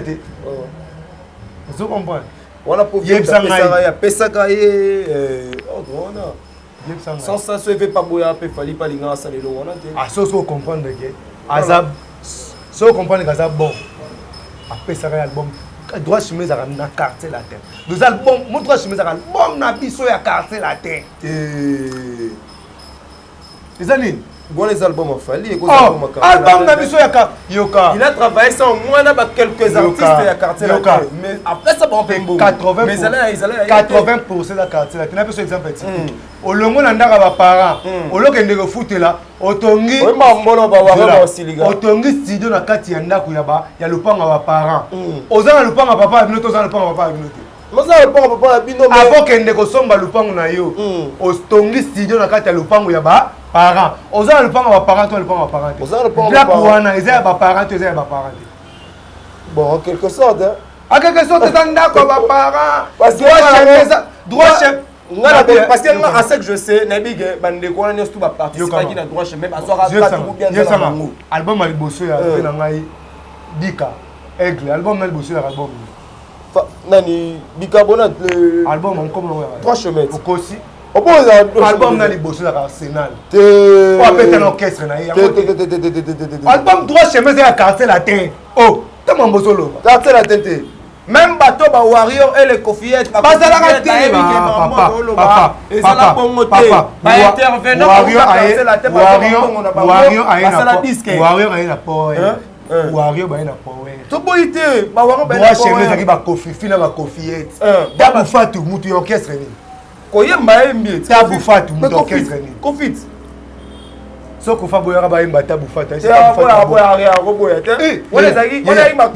Vous comprenez? On a profité de Pesakaye. Sans ça, ce n'est pas Boya, il fallait pas les gars, ça les lois. Ah, ça, vous comprenez que Azab, ça, vous comprenez que Azab bon. Après ça, l'album, droit chemise à la carte latin. Deux albums, mon droit chemise à l'album, n'a pas sur la carte latin. Les amis. Bon, les albums ont fallu. Album n'a pas sur la carte. Yoka. Il a travaillé ça au moins avec quelques artistes et la carte latin. Mais après ça, on peut 80% de la carte latin. Un peu sur exemple. Au longo nandaka ba parents au loke ndeko futela otongi otongi studio na kati ya ndako ya lupanga ba parents ozanga lupanga papa bino tozanga lupanga papa bino te moza lupanga papa bino avant que ndeko somba lupango na yo otongi studio na kati ya lupango ya ba parents ozanga lupanga ba parents to lupanga ba parents ozanga lupanga ba parents wana eza ba parents to eza ba parents bon en quelque sorte en quelque sorte eza ndako ba parents parce que droit chef parce que à ce que je sais Nabig bandeko wana nyonso ba participer qui na droit chemin bazwaka pas tout bien dans bango album ali bosso ya na ngai Dika Aigle album na bosso ya album nani bicarbonate le album on comme trois chemins Okosi album na bosso ya Arsenal te on appelle un orchestre na album trois chemins ya quartier latin oh tellement bosolo quartier latin même bateau ba warrior et les cofiettes papa soko fa boya ba imba tabu fata ça boya boya roboya te wala zaki wala imba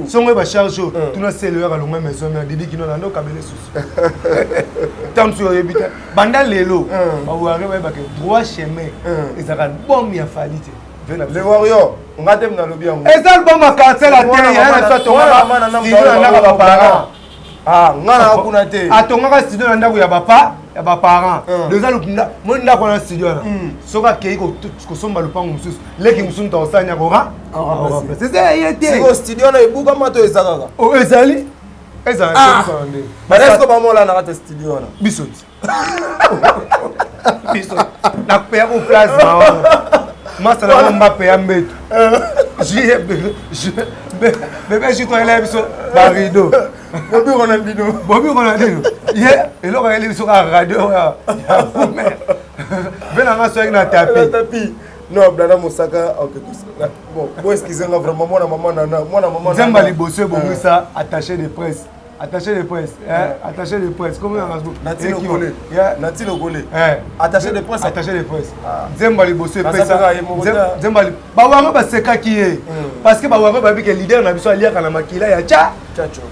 songo ba charge tuna seleur à longue maison mais didi kino na ndoka bele susu tamsu yebita banda lelo ba wari ba ke droit chemin ezaka bom ya falite les warriors ngate mna lobi yango ezal bom makatse la terre ya na to na ba parents ah ngana kuna te atongaka studio na ndako ya bapa ya ba parents deux ans mo ndako na studio na soka kei ko somba lupango mususu leki mususu to sanya ko ha c'est ça yete siko studio na ebuka mato ezakaka o ezali ba est-ce ba mola na kata studio na biso na pe ko place ba masa na Mbappé ya mbeto bébé je toi là biso ba rideau Bobi Ronaldinho. Yeah, et là on est sur la radio ya mère. Venanga so na tapis. Non, blana Mosaka en quelque sorte. Bon, excusez-moi vraiment moi na maman. Zemba liboso bomisa attaché de presse. Attaché de presse, attaché de presse. Comment on rasbo? Natino Gole. Attaché de presse. Zemba liboso pesa. Zemba ba wanga ba seka kié. Parce que ba wanga ba bi que leader na biso alia kana makila ya cha.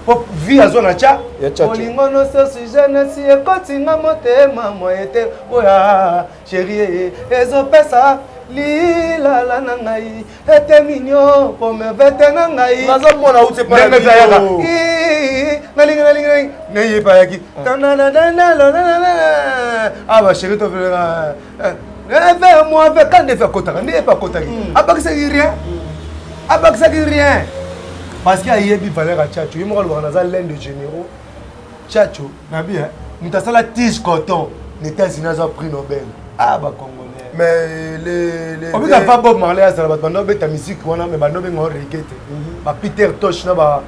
Pop vie à zone cha. Olingo no so sujet na si ekotinga motema moyete. Oya, chérie, ezo pesa. Lila la nangai ete mignon pour me vete nangai nazo mona ute pa na nalinga neye pa yaki ah ba chérie to vera vers moi avec quand de faire kotaka ne pas kotaki abakisa rien parce qu'il y a yebi valeur à Tchatcho il m'a na za laine de généraux Tchatcho na bien mutasala tige coton n'était pas prix Nobel ah ba Congo mais on peut pas Bob Marley à la bande de ta musique on a mais bande de reggae ba Peter Tosh na ba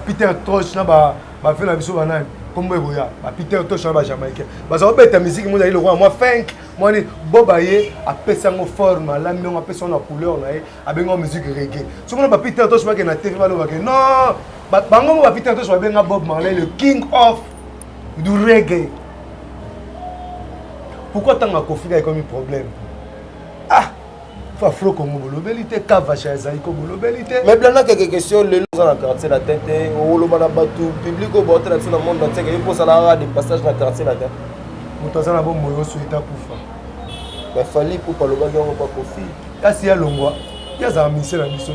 Peter Tosh na ba fait la biso banane comme boya ba Peter Tosh na ba Jamaïcain ba ça ta musique moi le roi moi funk moi ni Bob aye a pesa ngo forme la mi on a pesa na couleur na a bengo musique reggae so moi ba Peter Tosh ba ke na TV ba lo ba ke non ba bango ba Peter Tosh ba benga Bob Marley le king of du reggae. Pourquoi tant à Kofi a comme un problème? Ah, faut fro comme bolobelité, kavacha ezali ko bolobelité. Mais blana quelques questions le dans la quartier la tête au lo bana batu public au botre dans le monde entier il faut ça la des passages dans la quartier la tête. Mutazana bon moyo souita kufa. ba fali pour pas le bagage pas kofi kasi ya longwa ya za mission na biso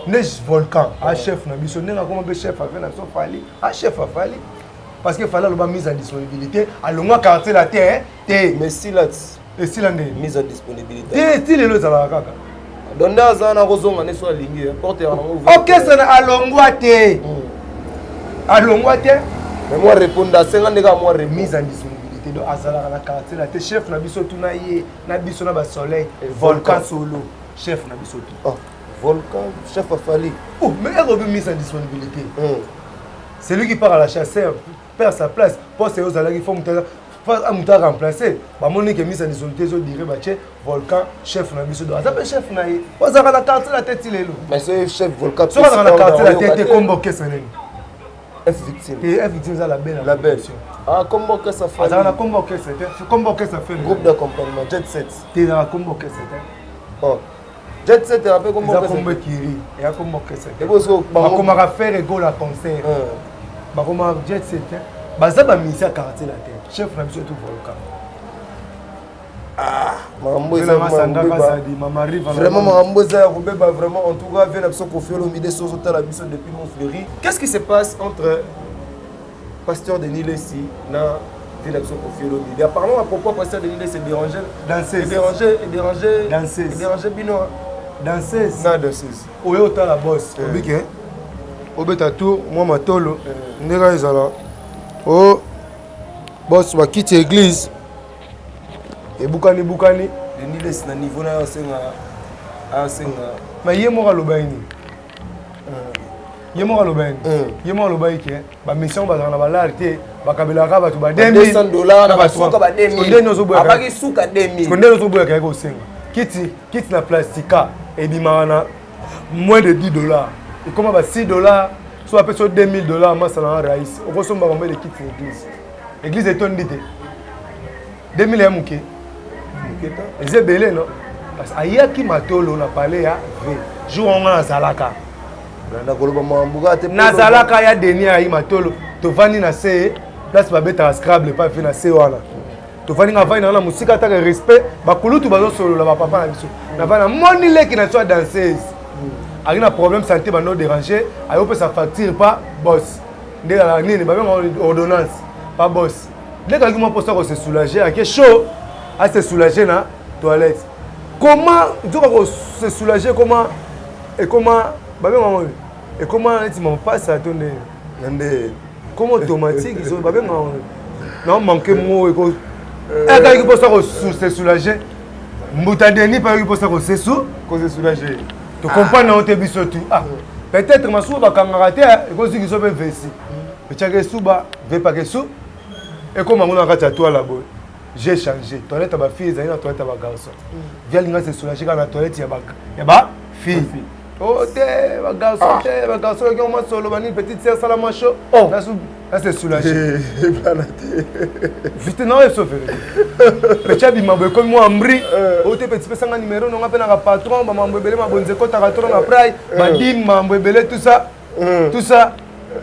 ne volcan a chef na biso ne comment be chef avec na so fali a chef a fali parce que fallait le mise en disponibilité à longwa quartier la terre té mais si là et si la mise en disponibilité té ti lelo za la kaka donda za na kozonga ne so lingi porte ya OK ça na a longwa té a longwa té mais moi répondre à 50 gars moi mise en disponibilité donc azala na quartier la té chef na biso tout na ye na biso na ba soleil volcan solo chef na biso tout volcan chef a fallu oh mais elle a mise en disponibilité c'est lui qui part à la chasse perd sa place pour c'est aux alliés il faut à remplacer bah mon que mise en disponibilité zo dire bah tiens volcan chef na biso donc ça chef na ye aux à la carte la tête il est là mais ce chef volcan sur la carte la tête convoqué ça n'est F victime et F victime ça la belle ah convoqué ça fait ça la convoqué ça fait groupe d'accompagnement jet set tu la convoqué ça oh jet set un peu convoqué ça kiri et a convoqué ça et parce que bah comment faire égale à concert bah comment jet set bah ça va mise à quartier la tête chef na biso tout volcan ah mambo ça vraiment mambo ça robeba vraiment en tout cas vient absolument confier le midi sur la biso depuis mon fleury qu'est-ce qui se passe entre pasteur Denis Lessi na vient absolument confier le midi apparemment à propos pasteur Denis Lessi déranger déranger bino danseuse na danseuse oyo ta la boss obike obeta tout moi matolo ndeka ezala oh boss ba kiti église et bukani Denis Lessi na niveau na asenga mais yemo ka lobaini yemo ka lobaini ke ba mission ba na balarté ba kabela ka ba tu ba $200 na ba suka ba 2000 abaki suka 2000 skondeno zo boya ka ko senga kiti na plastica et bimana moins de $10 et comment ba $6 soit peut sur $2000 moi ça na raïs au consommer combien de kits l'église est tondité 2000 ya muke eze belé non parce ayaki matolo na parler ya v jour on na zalaka na koloba mambuka te na zalaka ya Denis ayi matolo to vandi na se place ba beta scrabble pas fait na se wana to vandi nga vandi na musika ta respect ba kulutu bazo solo la ba papa na biso na vana moni leki na soit danseuse a un problème santé ba no déranger ayo pe sa facture pas boss ndé la nini ba benga ordonnance pas boss dès que moi pour ça se soulager à que chaud à se soulager na toilette comment tu vas se soulager comment et comment bah bien et comment tu m'en passes à ton comment automatique ils ont bah bien non manquer mot et quoi et quand il pour ça se soulager mbutadeni pas il pour ça se soulager tu comprends non te biso tout ah peut-être ma sou ba kangaraté et quoi ils sont bien vessi mais tu as souba veut pas que sou et comment on a raté toi là-bas j'ai changé toilette ba fille za ina toilette ba garçon via linga se soulager quand la toilette ya ba fille oh te ba garçon qui ont solo bani petite sœur sala macho là c'est soulager vite non il sauve petit bi mabo comme moi ambri oh te petit pesanga numéro non appelle na patron ba mambo belé ma bonze ko ta patron après ba dim mambo belé tout ça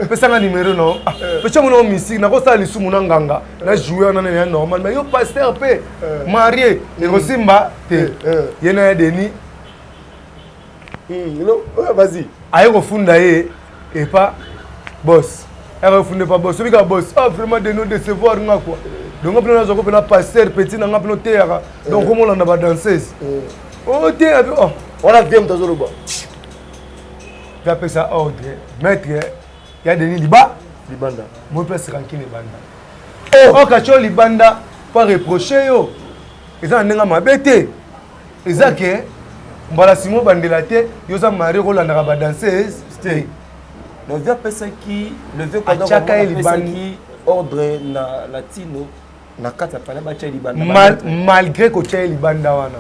pesanga numéro non petit mon musique na ko sa lisu mon nganga na jouer na na normal mais yo pasteur pe marié et rosimba te yena Denis non vas-y aye ko funda ye et pas boss elle refunde pas boss bika boss ah vraiment de nous décevoir nga quoi donc on peut nous na pasteur petit na nga te ya donc comment on a ba danseuse oh te oh on a bien dans le bas tu appelles ça ordre maître il y a Denis libanda moi place rankine banda oh kacho libanda pas reprocher yo eza ndenga mabete eza ke mbala simo bandela te yo za mari ko landa ba danseuse c'était le vieux personne qui le vieux pendant qui ordre na latino na kata pala ba tchai libanda malgré ko tchai libanda wana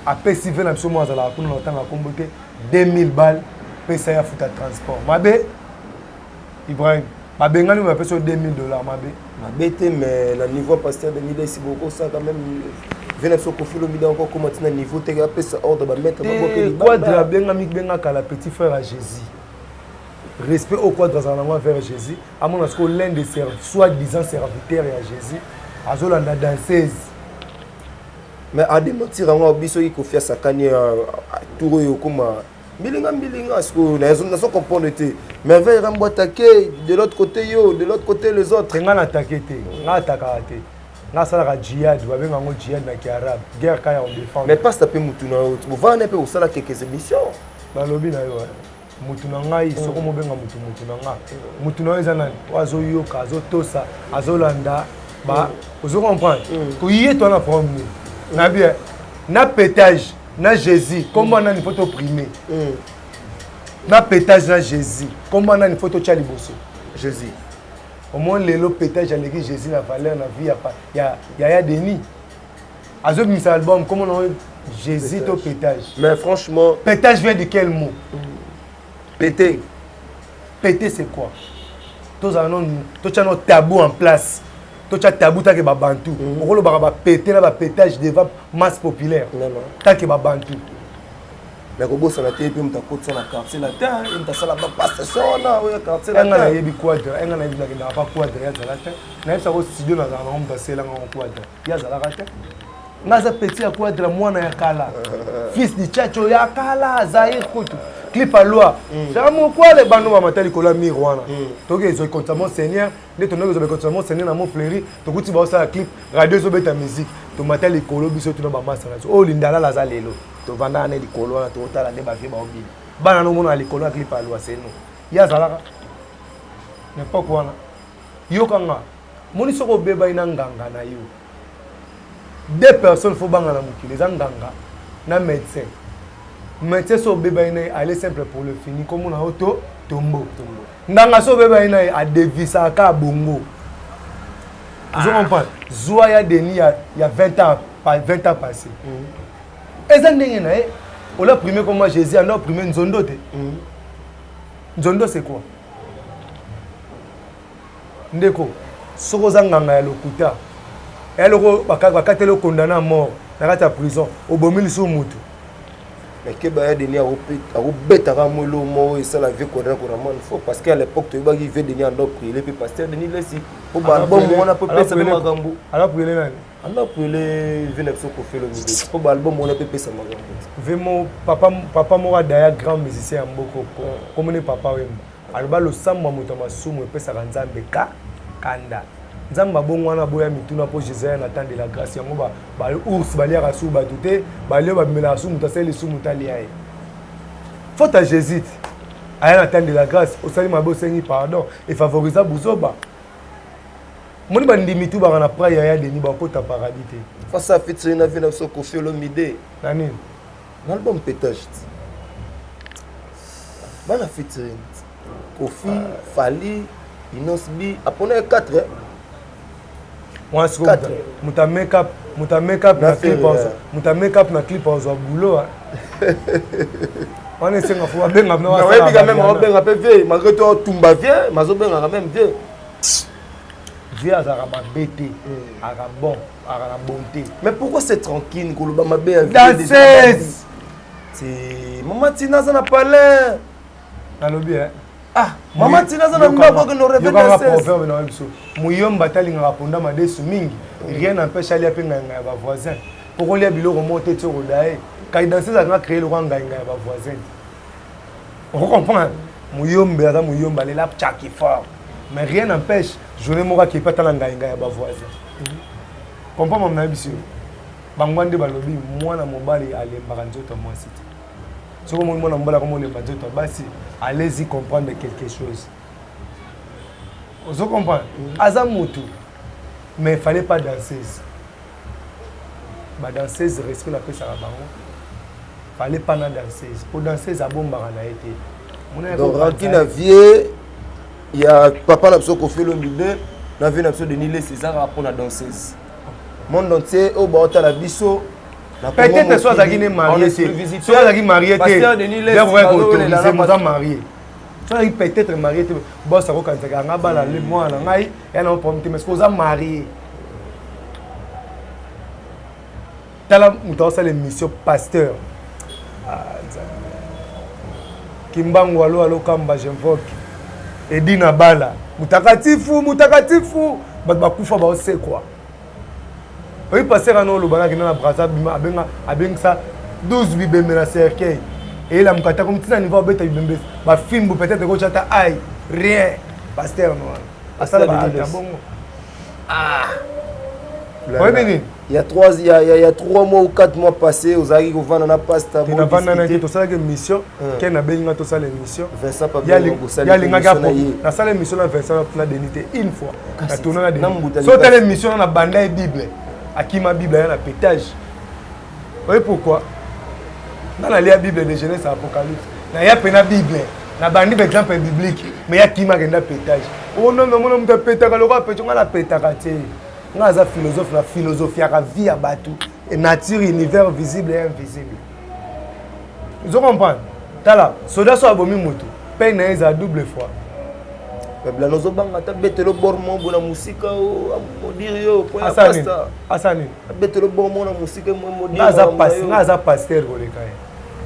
apesi vena biso mo azala kuna na tanga kombote $2000 pesa ya futa transport mabe Ibrahim babengani ba pesa $2000 mabe te mais le niveau pasteur de Nida ici beaucoup ça quand même vient sur conflit le mida encore comment na niveau te ga pesa ordre ba mettre ba boke libanda quadra benga kala petit frère à Jésus respect au quadra za na vers Jésus à mon asko l'un des soi-disant serviteurs à Jésus azolanda danseuse mais à démentir en biso il confie sa canie tout yo comme bilinga ce que na so comprendre te mais veille rambo attaquer de l'autre côté yo de l'autre côté les autres nga na attaquer te nga attaquer te nga sala jihad ba benga ngo jihad na ki arabe guerre ka ya on défend mais pas taper mutuna tu va na pe osala quelques émissions ba lobi na yo mutu na ngai soko mo benga mutu na nga mutu na eza nani wazo yoka azo tosa azolanda ba ozo comprendre ko yé toi na premier na bien na pétage na Jésus comment na ni photo primé na pétage na Jésus comment na ni photo tcha liboso Jésus au moins lelo pétage avec Jésus na valeur na vie ya Denis azo bimisa album comment on Jésus to pétage mais franchement pétage vient de quel mot péter péter c'est quoi tous un tabou en place tout ça tabou ta que ba bantu on le ba péter na ba pétage devant masse populaire ta que ba bantu mais ko bossa na te pe mta kotsa na quartier la terre il ta sala ba passe sona o quartier la terre yebi quadre nga na yebi na pas quadre ya zala te na yesa ko studio na za na on sela nga quadre ya zala ka te nga za petit ya quadre mwana ya kala fils di chacho ya kala zaire kutu clip à loi c'est mon quoi les bandes va matali ko la miroir donc ils ont compté mon seigneur ne tono ils ont compté mon seigneur na mon fleury to kuti ba ça clip radio zo beta musique to matali ko lo biso to ba massa na o lindala la za lelo to vanda na li ko lo na to tala ne ba fi ba obi bana no mona li ko lo clip à loi c'est nous ya zalaka ne pas quoi na yo kanga moni soko beba ina nganga na yo deux personnes faut banga na mukile za nganga na médecin médecin so beba ina aller simple pour le fini comme on a auto tombo ndanga so beba ina a devisa ka bongo je comprends Zoya Denis il y a 20 ans passé et ça ndenge na on l'a primé comme moi Jésus on a primé Nzondo te Nzondo c'est quoi ndeko soko za nganga ya lokuta eloko bakatelo condamné à mort na kati ya prison obomili so mutu mais que ba Denis a bête à molo mo et ça la vie qu'on a faut parce qu'à l'époque tu vas vivre Denis en ordre il est pasteur Denis là si pour album on a peu ça magambo alors pour les nani alors pour les vénexo ko fait le vidéo pour album on a peu ça magambo vraiment papa mo daya grand musicien mboko comme ne papa wemba alba lo samwa moto masumu epesa kanzambe kanda nzamba bongo wana boya mituna po Jésus na temps de la grâce yango ba ours baliaka su ba tuté balio ba mela su mutaseli su mutali yae faut à Jésus aya na temps de la grâce osali mabo sengi pardon et favoriser buzoba moni ba ndimitu ba na pra ya Denis ba kota paradis te face à fit na vie na so ko fait l'omide nani l'album pétage bana fit Kofi Fali Inosbi après 4 moi c'est muta make up na clip na clip en boulot on est cinq fois ben ngam na ouais quand même on ben un peu vieux malgré toi tumba vieux mazo ben quand même vieux à ba bêté à bon à la bonté mais pourquoi c'est tranquille ko ba mabe danseuse c'est maman Tina ça n'a pas l'air na lobby ah maman Tina ça n'a pas que nous réveiller danseuse muyomba talinga raponda madesu mingi rien n'empêche aller penga ya ba voisin pour lia biloko monter tsoko dae kai danser ça va créer le ranga ya ba voisin on comprend muyomba za muyomba le lap chaki fort mais rien n'empêche journée moka qui pas talanga ya ba voisin comprend mon ami monsieur bangwande balobi mwana mobali alembaka nzoto mwasi soko mwana mobali comme le nzoto basi allez-y comprendre quelque chose. Vous comprenez? Azamutu. Mais il ne fallait pas danseuse. La danseuse, respect la paix, ça va. Il ne fallait pas la danseuse. Pour danseuse, à bon, il a été. Donc, Rankin a vieux, il y a papa n'a pas fait le milieu, il a vu n'a pas de Nile César pour la danseuse. Monde entier, au bord de la bisso. Peut-être que soit Zagine marié, soit Zagine marié, c'est vrai qu'on marié. Soit peut-être marié, bon ça quand tu as bala le mois là, il y a un problème mais est-ce qu'on marié? Tala muta ça l'émission pasteur. Kimbangu alo kamba j'invoque. Edina bala. Mutakatifu, bat bakufa ba ose quoi. Oui, passer à nous, le banana qui est dans la brasse, avec ça, 12 bibembe na cercueil. Et là, je comme tu as un niveau de bibembe. Ma film, peut-être que tu as aïe, rien. Pasteur, non. Ça, Oui, Bénin. Il y a 3 mois ou 4 mois passés, aux Ari, au Van, on a pas cette mission. Qui a une mission. Vincent Il y a une mission dans Vincent pour la dénité une fois. Si tu as une mission dans la bande de Bible, à qui ma Bible est un pétage. Vous voyez pourquoi? Dans la Bible de Genèse et Apocalypse, il y a une Bible. Na bandi par exemple biblique, mais il y a qui m'a gagné pétage. Oh non, mais mon homme pétage, le roi pétage, on a pétage. On a philosophe, la philosophie à la vie à Batou, et nature, univers visible et invisible. Vous comprenez? Tala, soda so abomi moto, peine est à double fois. Mais blanc zo banga ta bête le bormon bona musique o dire yo point Asani. Asani. Bête le bormon na musique mo dire. Naza pasteur goleka.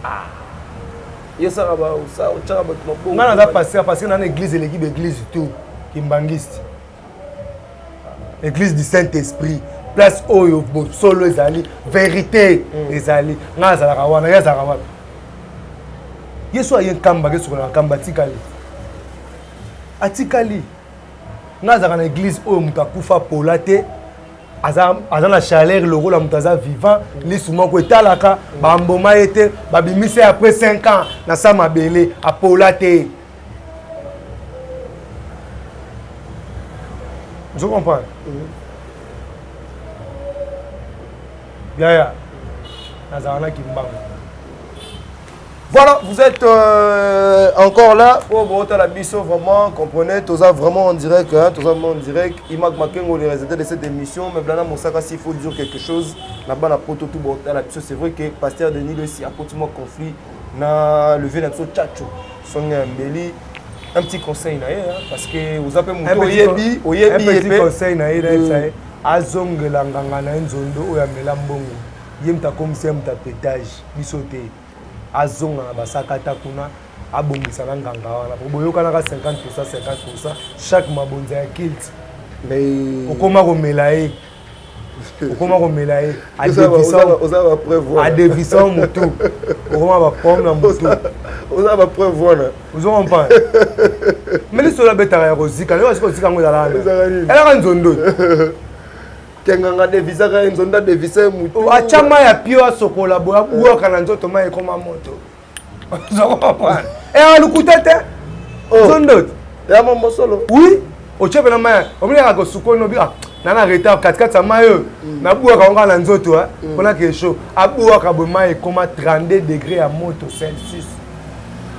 Ah. Yesa ba ça o tchaka ba bon. Naza pasteur parce que dans l'église l'équipe église tout kimbangiste. Église du Saint-Esprit, place oyo solo ezali, vérité ezali. Naza la kawana, yaza kawana. Yesu ayen kamba ke sukona kamba tikali. Atikali. Naza kana église oyo mutakufa polate. Aza na chaleur le rôle mutaza vivant, li souvent ko etalaka, ba mboma ete, ba bimise après 5 ans na sama belé a polate. Je comprends. Yaya. Voilà, vous êtes encore là. Oh, bon, t'as la mission vraiment, comprenez, tous vraiment en direct, hein, tous vraiment en direct. Il m'a marqué les résultats de cette émission, mais Blana Moussaka, s'il faut dire quelque chose, là-bas, la poto tout bon, la mission, c'est vrai que Pasteur Denis aussi a continué conflit, n'a levé notre tchatcho, son mbeli. Un petit conseil parce que vous avez mon petit conseil azongela nganga na nzondo oya melambongo yemta komisa mta pétage bisote azonga na basakata kuna abongisa na nganga wana boyoka na 50% chaque mabonza ya kilt mais okoma komela adevisa mutu okoma ba pomme na mutu oza ba preuve wana vous comprenez mais les sola beta ya rozika lelo siko zika ngo dala ela ka nzondo kenganga devisa ka nzonda devisa mutu achama ya pio asokola boya buoka na nzoto mai koma moto vous comprenez alukutete nzondo ya mambo solo oui ochepe na mai omina ka suko no bi nana retard 4 sa mayo na buoka onga na nzoto pona ke chaud abuoka bo mai koma 32 degrés à moto Celsius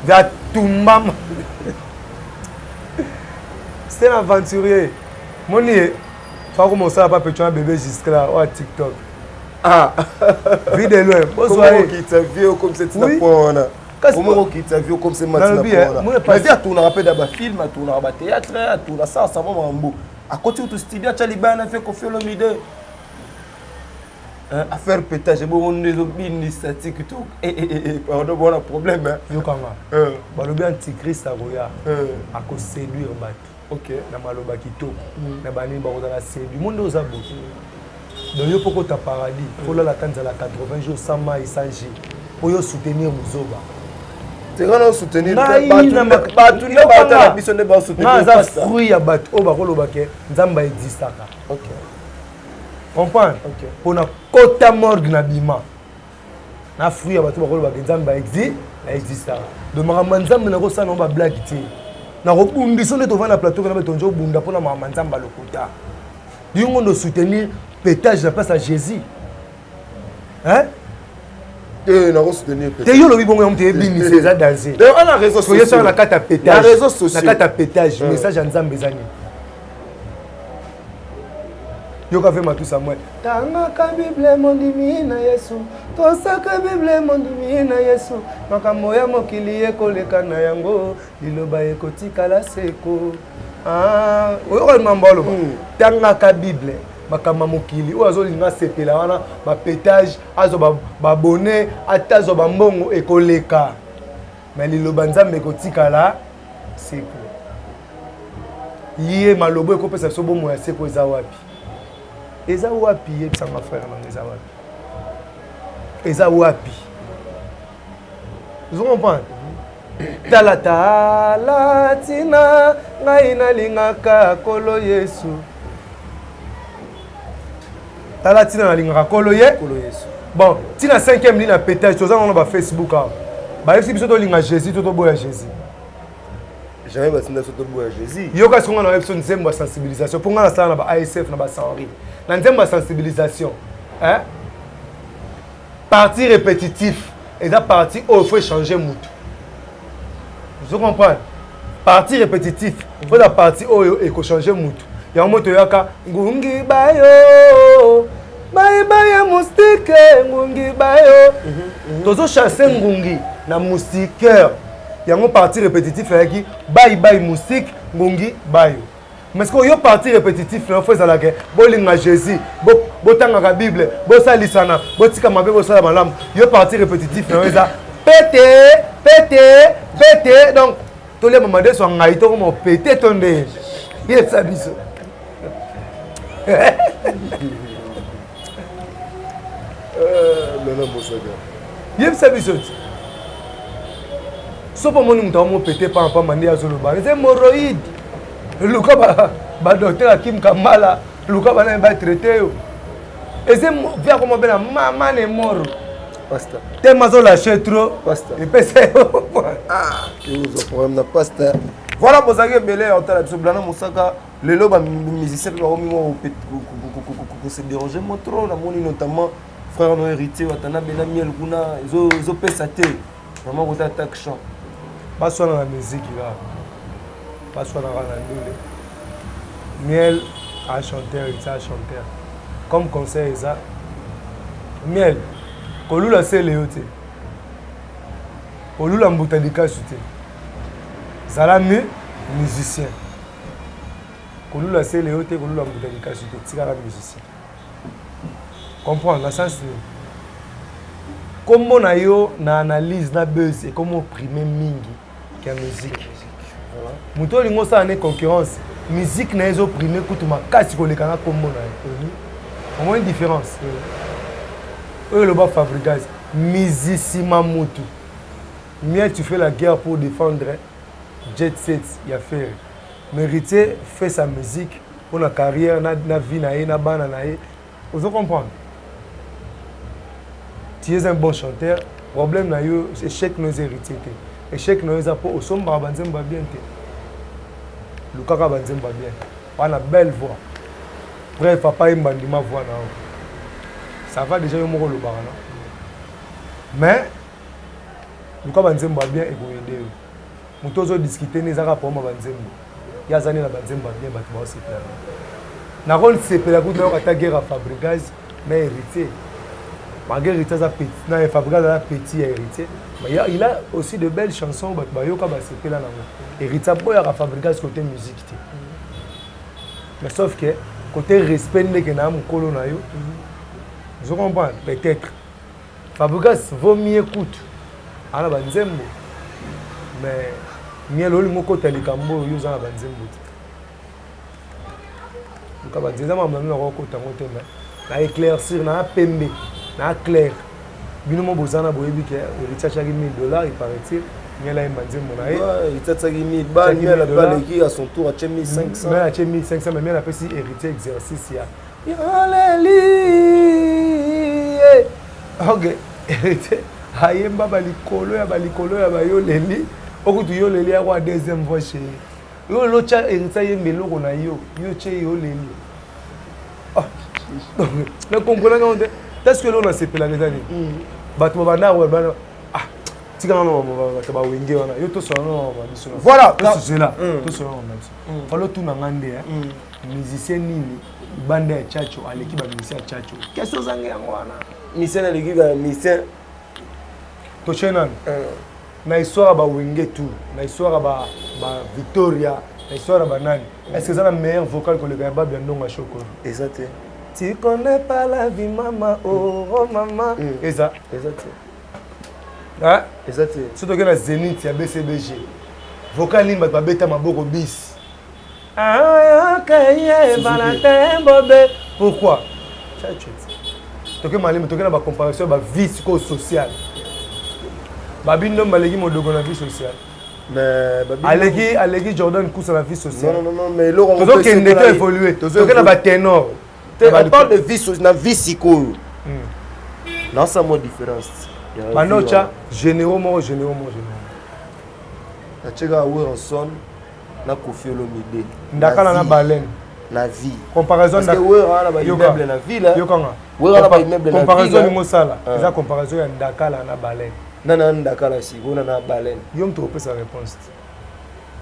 va tomber. C'est un aventurier. Mon nez, faut commencer à pas péter un bébé jusque-là, ou à TikTok. Ah, vie de loin. Comment qui t'a vu comme cette snapona? Comment qui t'a vu comme cette snapona? Mais viens tourner rappel d'abord film, tourner à théâtre, tourner ça va mambo. À côté de studio, tu as les bannes fait qu'on fait le midi. À faire pétage, bon, on est au bin, c'est TikTok. Pardon, bon, un problème. Yokanga. Balobi antichrist aroya. A ko séduire bat. OK. Na maloba kitoko. Na bani ba kozala séduire. Monde ozabo. Donc yo poko ta paradis. Faut la attendre la 80 jours sans maïs sans J. Pour yo soutenir Muzoba. C'est quand soutenir pas tout le monde la mission de soutenir. Na fruit ya bat o ba koloba ke nzamba existaka. OK. Comprends? OK. Pour na kota morgue na bima. Na fruit ya bato bakolo bakinzamba exista. De mamanzamba na ko sa no ba black ti. Na ko bundisa ne to va na plateau na betonjo bunda pona mamanzamba lokota. Yongo no soutenir pétage la place à Jésus. Hein? Na ko soutenir pétage. Te yo lobi bongo mte bini c'est ça danser. Donc on a réseaux sociaux. Sur la carte à pétage. Na réseaux sociaux. Na carte à pétage, message en nzambe zani. Yoka fait ma tout ça moi. Tangaka Bible mondimi na Yesu. Tosaka Bible mondimi na Yesu. Makambo ya mokili ekoleka na yango. Liloba ekotika la seko. Ah, oyo mambolo. Tangaka Bible. Makama mokili oyo linga sepela wana ba pétage azo ba bonnet atazo ba mbongo ekoleka. Mais liloba nzambe ekotika la seko. Yé malobo ekopesa so bomo ya seko eza wapi? eza wapi yebisanga frère nanga eza wapi eza wapi vous comprenez tala tina ngai nalingaka kolo Yesu tala tina nalingaka kolo Yesu bon tina 5e ligne na pétage tozanga na ba Facebook a ba yebisi biso tolinga Jésus to boya Jésus jamais batinda soto boya Jésus yo kasi ngana na episode nzembo ya sensibilisation pour ngana sala na ba ASF na ba Sanri na nzembo ya sensibilisation hein partie répétitif et la partie où il faut changer mutu vous comprenez partie répétitif il faut la partie où il faut changer mutu ya moto yaka ngungi bayo baya moustique ngungi bayo tozo chasser ngungi na moustiqueur yango partie répétitif yaki bye moustique ngungi bayo mais ce que yo partie répétitif na faut ezala ke bolinga Jésus botanga ka Bible bosalisana botika mabe bosala malamu yo partie répétitif na eza pété donc to le mama de so ngai to mo pété tonde yesa biso Nana Mosaga yesa biso so po moni muta mo pété pa mandi azolo ba c'est hémorroïde luka ba docteur Kim Kamala luka ba na ba traité yo et c'est via comment bena maman est mort pasta te mazo lâcher trop pasta et puis c'est ah que vous problème na pasta voilà Mosaga belé en tala biso blana Mosaka lelo ba musicien ba omi mo se déranger mo trop na moni notamment frère no héritier watana bena miel kuna zo pesa te vraiment ko ta attaque chant pas soit dans la musique là pas soit dans la ndule miel à chanteur et ça chanteur comme conseil ça miel kolula c'est léoté kolula mbutadika suté zalami musicien kolula c'est léoté kolula mbutadika suté tikara musicien comprendre la sens comme on a yo na analyse na buzz et comment opprimer mingi qui a musique muto lingo ça ne concurrence musique na ezo primer kutu makasi koleka na kombo na au moins une différence eux le bas fabricage musicima mutu mieux tu fais la guerre pour défendre jet set ya faire mériter fait sa musique pour la carrière na vie na ye na bana na ye vous comprenez tu es un bon chanteur problème na yo échec nos héritiers échec nos za po osomba banzemba bien te lukaka banzemba bien wana belle voix bref papa imbandima voix na ça va déjà yo moko lobaka na mais lukaka banzemba bien et boyede yo muto zo discuter ne zaka poma banzemba ya zani na banzemba bien bato ba se plaindre na rôle c'est pédagogue na ata guerre fabricage mais héritier malgré héritier za petit na fabricage za petit héritier mais il a aussi de belles chansons ba yoka ba se pela na héritier boya ka fabricage côté musique te mais sauf que côté respect ne que na mukolo na yo je comprends peut-être fabricage vaut mieux écoute ala banzembo mais miel olingo kota likambo yo za na banzembo donc banzembo mama na ko kota ngote na éclaircir na pembe na clair bino mo bozana boyebi ke héritier chaki $1000 il paraît-il miel a banzembo na il tsaki 1000 ba miel a baleki à son tour a 1500 mais a 1500 mais miel a pesi héritier exercice ya Alléluia ok héritier ayemba balikolo ya bayo leli okutu yo leli ya kwa deuxième voix chez yo lo cha héritier yembeloko na yo che yo leli ah le comprendre quand est-ce que l'on a sepelé les années bato bana wa bana ah tika no ba wenge wana yo to so no ba biso voilà to so là to so no ba biso falo tu na ngande musicien nini bande ya chacho aleki ba musicien ya chacho question zange yango wana musicien aleki ba musicien to chenan na histoire ba wenge tout na histoire ba Victoria na histoire ba nani est-ce que ça la meilleure vocale que le gars ba bien ndonga choko exact. Tu connais pas la vie, maman, oh maman. Et ça, hein? Exact. Surtout que la Zénith, il y a BCBG. Vocal limba, babeta maboko bis. Ah, ok, Valentin Bobé, Pourquoi? Toke malime, toke na ba comparaison ba vie sociale. Babindo malegi modogo na vie sociale. Mais alegi Jordan Kousa la vie sociale. Non, mais là on peut évoluer. Toke na ba ténor. On parle de vie sociale, na vie psycho. Non, ça mo différence. Manocha généraux. Na chega Wilson na Kofi Olomide. Ndakala na baleine. La vie. Comparaison parce que on a ba immeuble na ville. Yokanga. On a ba immeuble na ville. Comparaison ni mosala. Eza comparaison ya Ndakala na baleine. Nana Ndakala si on na baleine. Yom to pesa réponse.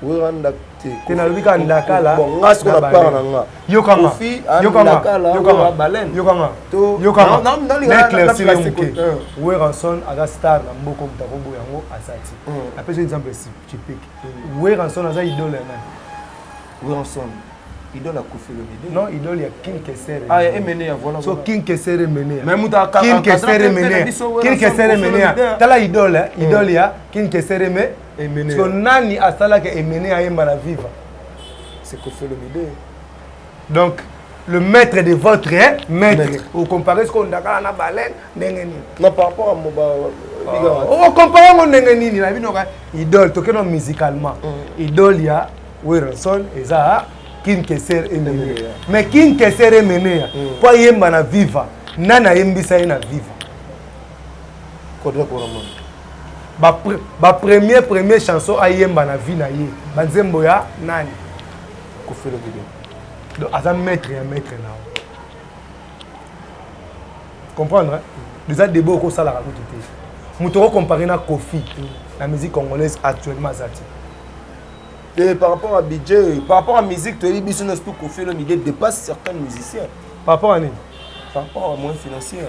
Oui Ndak te. Tena lubika Ndakala. Bon, ngas ko na part na nga. Yokanga. Kofi Ndakala baleine. Yokanga. Yokanga. Non, Weranson aga star na mboko mtakombo yango asati. Après exemple typique. Weranson aza idole na. Weranson idole à Kofi Olomide. Non, idole ya King Kesere. Ah, et mené ya voilà. So King Kesere mené. Même muta King Kesere mené. King Kesere mené. Tala idole, idole ya King Kesere mené. So nani asala ke mené a yemba la viva. C'est Kofi Olomide. Donc le maître de votre maître. Vous comparez ce qu'on a na baleine ndengeni. Non par rapport à Moba. On compare mon ndengeni na binoka idole to keno musicalement. Idole ya Weranson eza King Kesere mené. Mais King Kesere mené kwa yemba na viva. Nana yembisa na viva. Kodra Koraman. Ba première chanson a yemba na vie na ye. Ba nzembo ya nani? Kofi Olomide. Donc à maître et maître là. Comprendre hein? Déjà débat au ça la raconte. Moutoro comparé na Kofi, la musique congolaise actuellement zati. Et par rapport à budget, par rapport à musique, tu as dit que tout Kofi Olomide dépasse certains musiciens. Par rapport à ni? Par rapport à moins financier.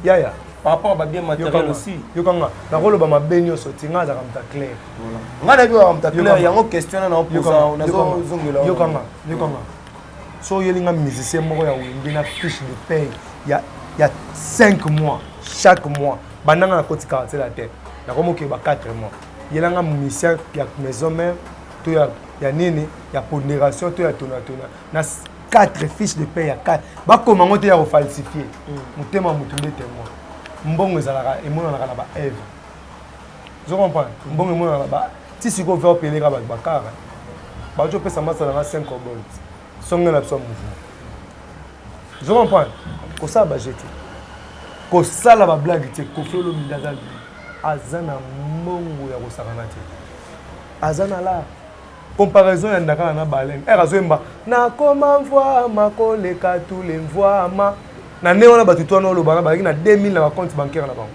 Ya. Par rapport à bien matériel aussi. Yokanga. Na rolo ba mabenyo sotinga za kamta clair. Voilà. Ngana bi kamta clair, yango question na posa, on a zongela. Yokanga. So yelinga musicien moko ya wimbi na fiche de paye. Il y a 5 mois chaque mois. Bandanga na koti 40 la tête. Na komo ke ba 4 mois. Yelanga musicien ya maison mère, to ya nini, ya pondération, to ya tona. Na 4 fiches de paye ya 4. Ba koma ngote ya falsifier. Mutema mutumbe témoin. Mbongo ezalaka emona na ba Eve. Je comprends. Mbongo emona na ba ti siko faire payer ka ba bakara. Ba jo pesa masa na 5 bolt. Songa na mouvement. Je comprends. Ko ça ba jeté. Ko sala ba blague te ko felo mindazali. Azana mbongo ya ko sakana te. Azana la comparaison ya ndaka na baleine. Azemba na koma mvwa makoleka tous les mvwa ma. Na ne wana batuto na lobanga ba na 2000 na compte bancaire na bango.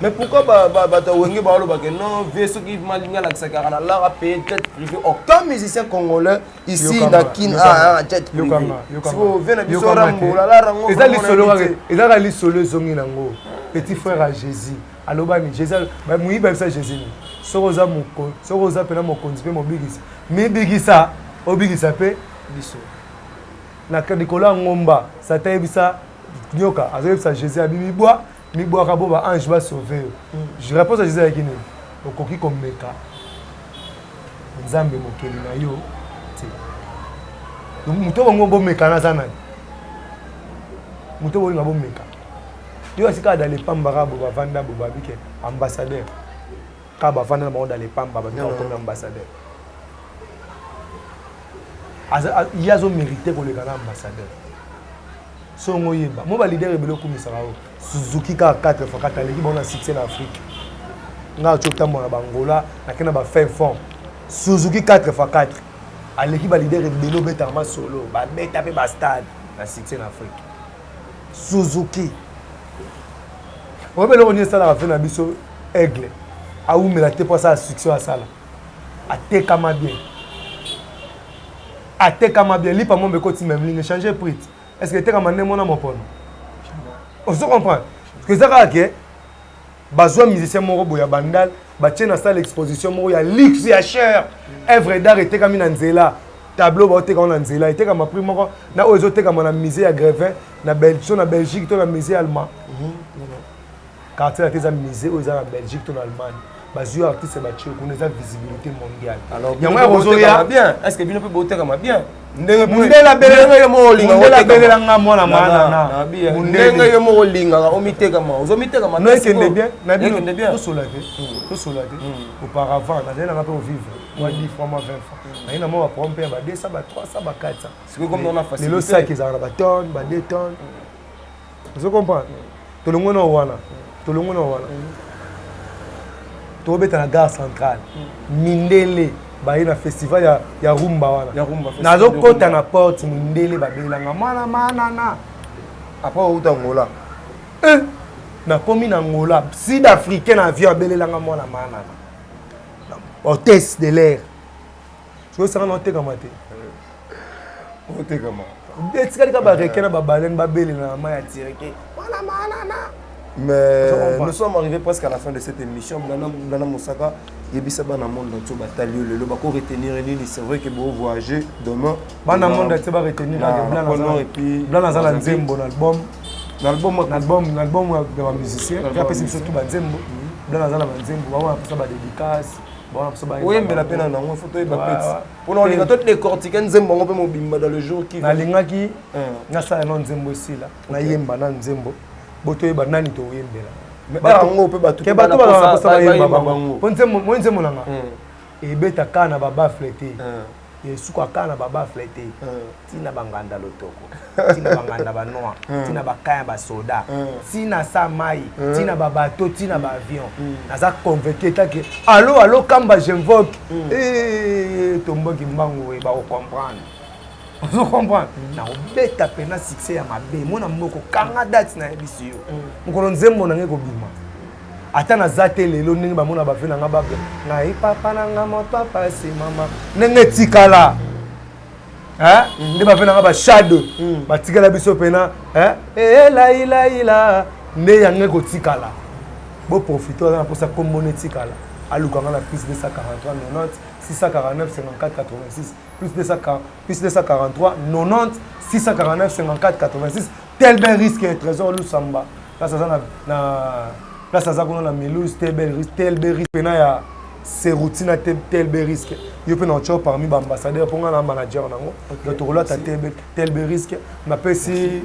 Mais pourquoi bata wenge ba lobanga non vieux ceux qui malinga la sakara na la payer tête privée aucun musicien congolais ici na kin a tête privée. Si vous venez biso rambo la rango. Ezala li solo zongi nango. Petit frère à Jésus. Alobani Jésus ba muiba ça Jésus. Soroza moko, soroza pena mokonzi pe mobigisa. Mi bigisa, obigisa pe biso. Na kadikola ngomba, sata ebisa nyoka, azobisa Jésus abimi bois. Mi bois kabo ba ange va sauver. Je réponds à Jésus avec une okoki komeka. Nzambe mokeli na yo. Donc muto bongo bomeka na zana. Muto bongo bomeka. Yo asika dans les pambara bo bavanda bo babike ambassadeur. Ka bavanda na dans les pamba ba comme ambassadeur. Il y a zo mérité pour le grand ambassadeur. Songo yeba. Mo ba leader ebelo kumisa bao. Suzuki ka 4x4 l'équipe on a succès en Afrique. Nga chokta mo na Bangola na kena ba fin fond. Suzuki 4x4 à l'équipe leader ebelo betarma solo ba beta pe ba stade na succès en Afrique. Suzuki. On va le ça la fin na biso aigle. A où me la te pour ça succès à sala. A te kama bien. A te kama bien li pa mo be koti même ligne changer prix. Est-ce que tu as demandé mon nom pour nous? On se comprend. Parce que ça va que besoin musicien moro boya bandal, ba tient dans salle exposition moro ya luxe ya cher. Œuvre d'art était comme na nzela. Tableau ba était comme na nzela, était comme prix moko na ozo était comme na musée à Grevin, na Belgique, to na musée allemand. Quartier la tes musée aux en Belgique to en Allemagne. bazui artiste batie kuna eza visibilité mondiale. Alors yango ozoya bien. Est-ce que bino pe botekama bien? Mundela belela nga mwana mana ndenge yo mo linga omitekama ozomitekama no ekende bien na bino tosola te auparavant na nanga pe vivre moi 10 fois moi 20 fois na ina mo ba pompe ba 200 ba 300 ba 400 c'est comme on a facilité le sac ils ont ba tonne ba 2 tonnes vous comprenez tolongo na wana tobeta na gare centrale mindele baye na festival ya rumba wana nazo kota na porte mindele babelanga mana na après uta ngola na komi na ngola sud africain na avion abelelanga mwana mana hôtesse de l'air tu sais na otekama te otekama etikali ka bareke na babalene babelela na mai ya tireke mwana mana. Mais nous sommes arrivés presque à la fin de cette émission. Blana Moussaka, Yebisa Bana Monde dans tout bataillon. Le bako retenir Nini, c'est vrai que vous voyagez demain. Bana Monde tu vas retenir et puis Blana Zala Nzembo l'album de ma musicien. Puis après c'est surtout Nzembo. Blana Zala Nzembo, on a ça ba dédicace. Oui, mais la peine en photo et pour nous, on a toutes les cortiques Nzembo on peut mobimba dans le jour qui na lingaki na sa non Nzembo si là. Na yemba na Nzembo. Botoye banani to yembela mais ngo pe batu ke batu ba posa yemba bango ponze mo nanga e beta kana baba flete e suka kana baba flete tina banganda lotoko tina banganda ba noa tina bakaya ba soda tina sa mai tina ba bateau tina ba avion naza convaincu que allo kamba j'invoque tomboki mbango e ba comprendre. Vous comprenez? Na obeta pena succès ya mabe mona moko kanga date na biso yo ngolo nzembo na ngeko bima ata na zate lelo ningi ba mona ba fena nga ba na ipapa na nga moto papa si mama nenge tikala ndi ba fena nga ba shadow ba tikala biso pena la ne ya ngeko tikala bo profiter na posa comme monétikala alukanga na plus de 143 90 649 54 86 plus 243 90 649 54 86 tel bel risque et trésor Lusamba là ça là ça qu'on a Melous tel bel risque pena ya c'est routine tel bel risque yo pe na chop parmi ba ambassadeur pour nga na manager nango de tourla ta tel bel risque na pesi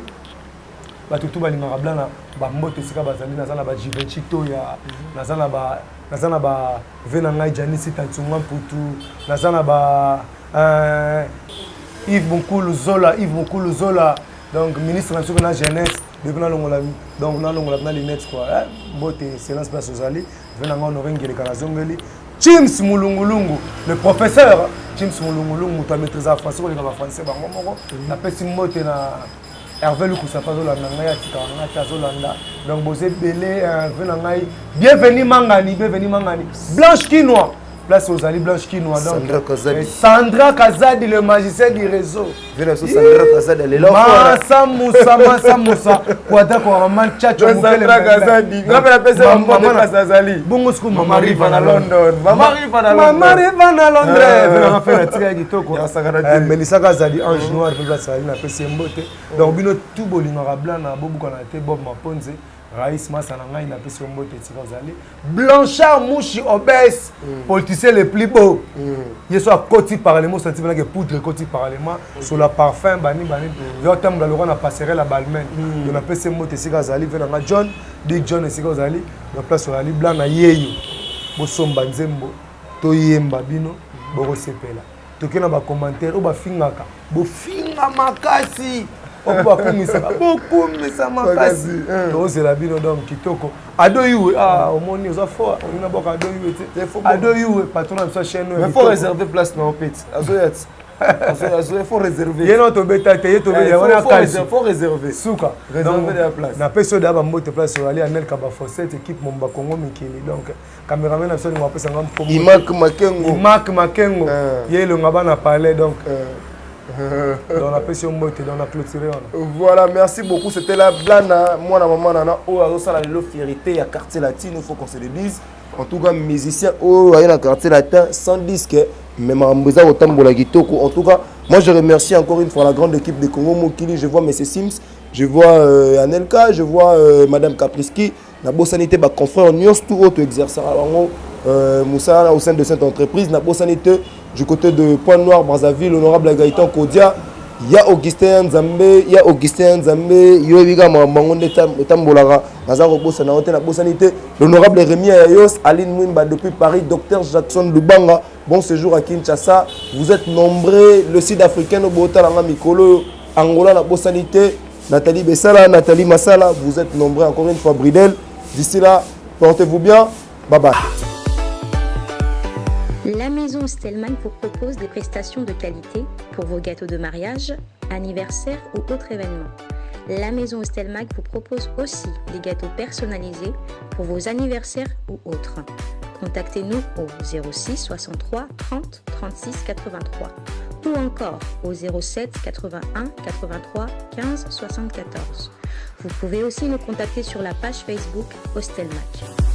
ba tutu ba linga blana ba mbote sika bazali na zana ba Jivenchito ya na zana ba vena ngai Janisi Tantunga Mputu na zana ba Yves Mokulu Zola donc ministre de la jeunesse depuis na longola donc na longola na lunettes quoi mbote silence place ozali vena ngai honoré ngeli kana zongeli James Mulungulungu le professeur James Mulungulungu muta maîtrise en français ko le français bango moko na pesi mbote na Hervé Lukusa Pazolanda ngai atika ngai tazolanda donc bozé belé venangai bienvenue mangani Blanche Quinois place aux Ali Blanche Quinois donc Sandra Kazadi le magicien du réseau Sandra Kazadi elle est là Massa Moussa quoi d'accord maman Chacho Sandra Kazadi ngapa la pesa maman Kazali bongo sku maman riva na London maman riva na Londres venanga faire tika kitoko Melissa Kazadi Ange Noir place Ali na pesa mbote donc bino tout bolinga blana bobuka na te Bob Maponze Raïs Massa na ngai na pesa mbote tika ozali Blanchard Mouchi obèse politicien le plus beau il soit côté parlement senti que poudre côté parlement sur la parfum bani yo tam dans le roi na passerelle la balmen on a pesa mbote tika ozali venanga John Big John tika ozali na place ozali blanc na yeyo bo somba nzembo to yemba bino bo sepela to kena ba commentaire o ba fingaka bo finga makasi oba kumisa makasi to c'est la bino donc kitoko ado you omoni oza fort on a boka ado you ado you patron de sa chaîne mais faut réserver place na opet azoyat faut réserver yeno to beta te to be ya faut réserver suka réserver la place na peso da ba mbote place sur aller Anel Kaba Fosset équipe Momba Congo Mikili donc cameraman na soni mapesa ngam komo Imak Makengo yelo ngaba na parler donc dans la pression moite dans la clôture. Voilà, merci beaucoup. C'était la blana. Moi, na maman, nana. Oh, ça la fierté à quartier latin. Il faut qu'on se le dise. En tout cas, musicien. Oh, il y a un quartier latin sans disque. Mais ma mbeza autant pour la guitare. En tout cas, moi, je remercie encore une fois la grande équipe de Congo Mokili. Je vois M. Sims, je vois Anelka, je vois Madame Kapriski. La bonne sanité, bah confrère, on y tout autre exercice. Moussa au sein de cette entreprise. Na Bossanité du côté de Pointe-Noire, Brazzaville, l'honorable Gaëtan Kodia. Il y a Augustin Nzambe, Yobiga Mangonde Tambolara, Nazaro Bossana, la Bossanité, l'honorable Rémi Ayos, Aline Mwimba depuis Paris, docteur Jackson Lubanga, bon séjour à Kinshasa. Vous êtes nombreux, le Sud-Africain au Botalanga Mikolo, Angola, la Bossanité, Nathalie Bessala, Nathalie Massala, vous êtes nombreux encore une fois, Bridel. D'ici là, portez-vous bien, bye bye. La maison Stelman vous propose des prestations de qualité pour vos gâteaux de mariage, anniversaire ou autres événements. La maison Stelmag vous propose aussi des gâteaux personnalisés pour vos anniversaires ou autres. Contactez-nous au 06 63 30 36 83 ou encore au 07 81 83 15 74. Vous pouvez aussi nous contacter sur la page Facebook Hostelmac.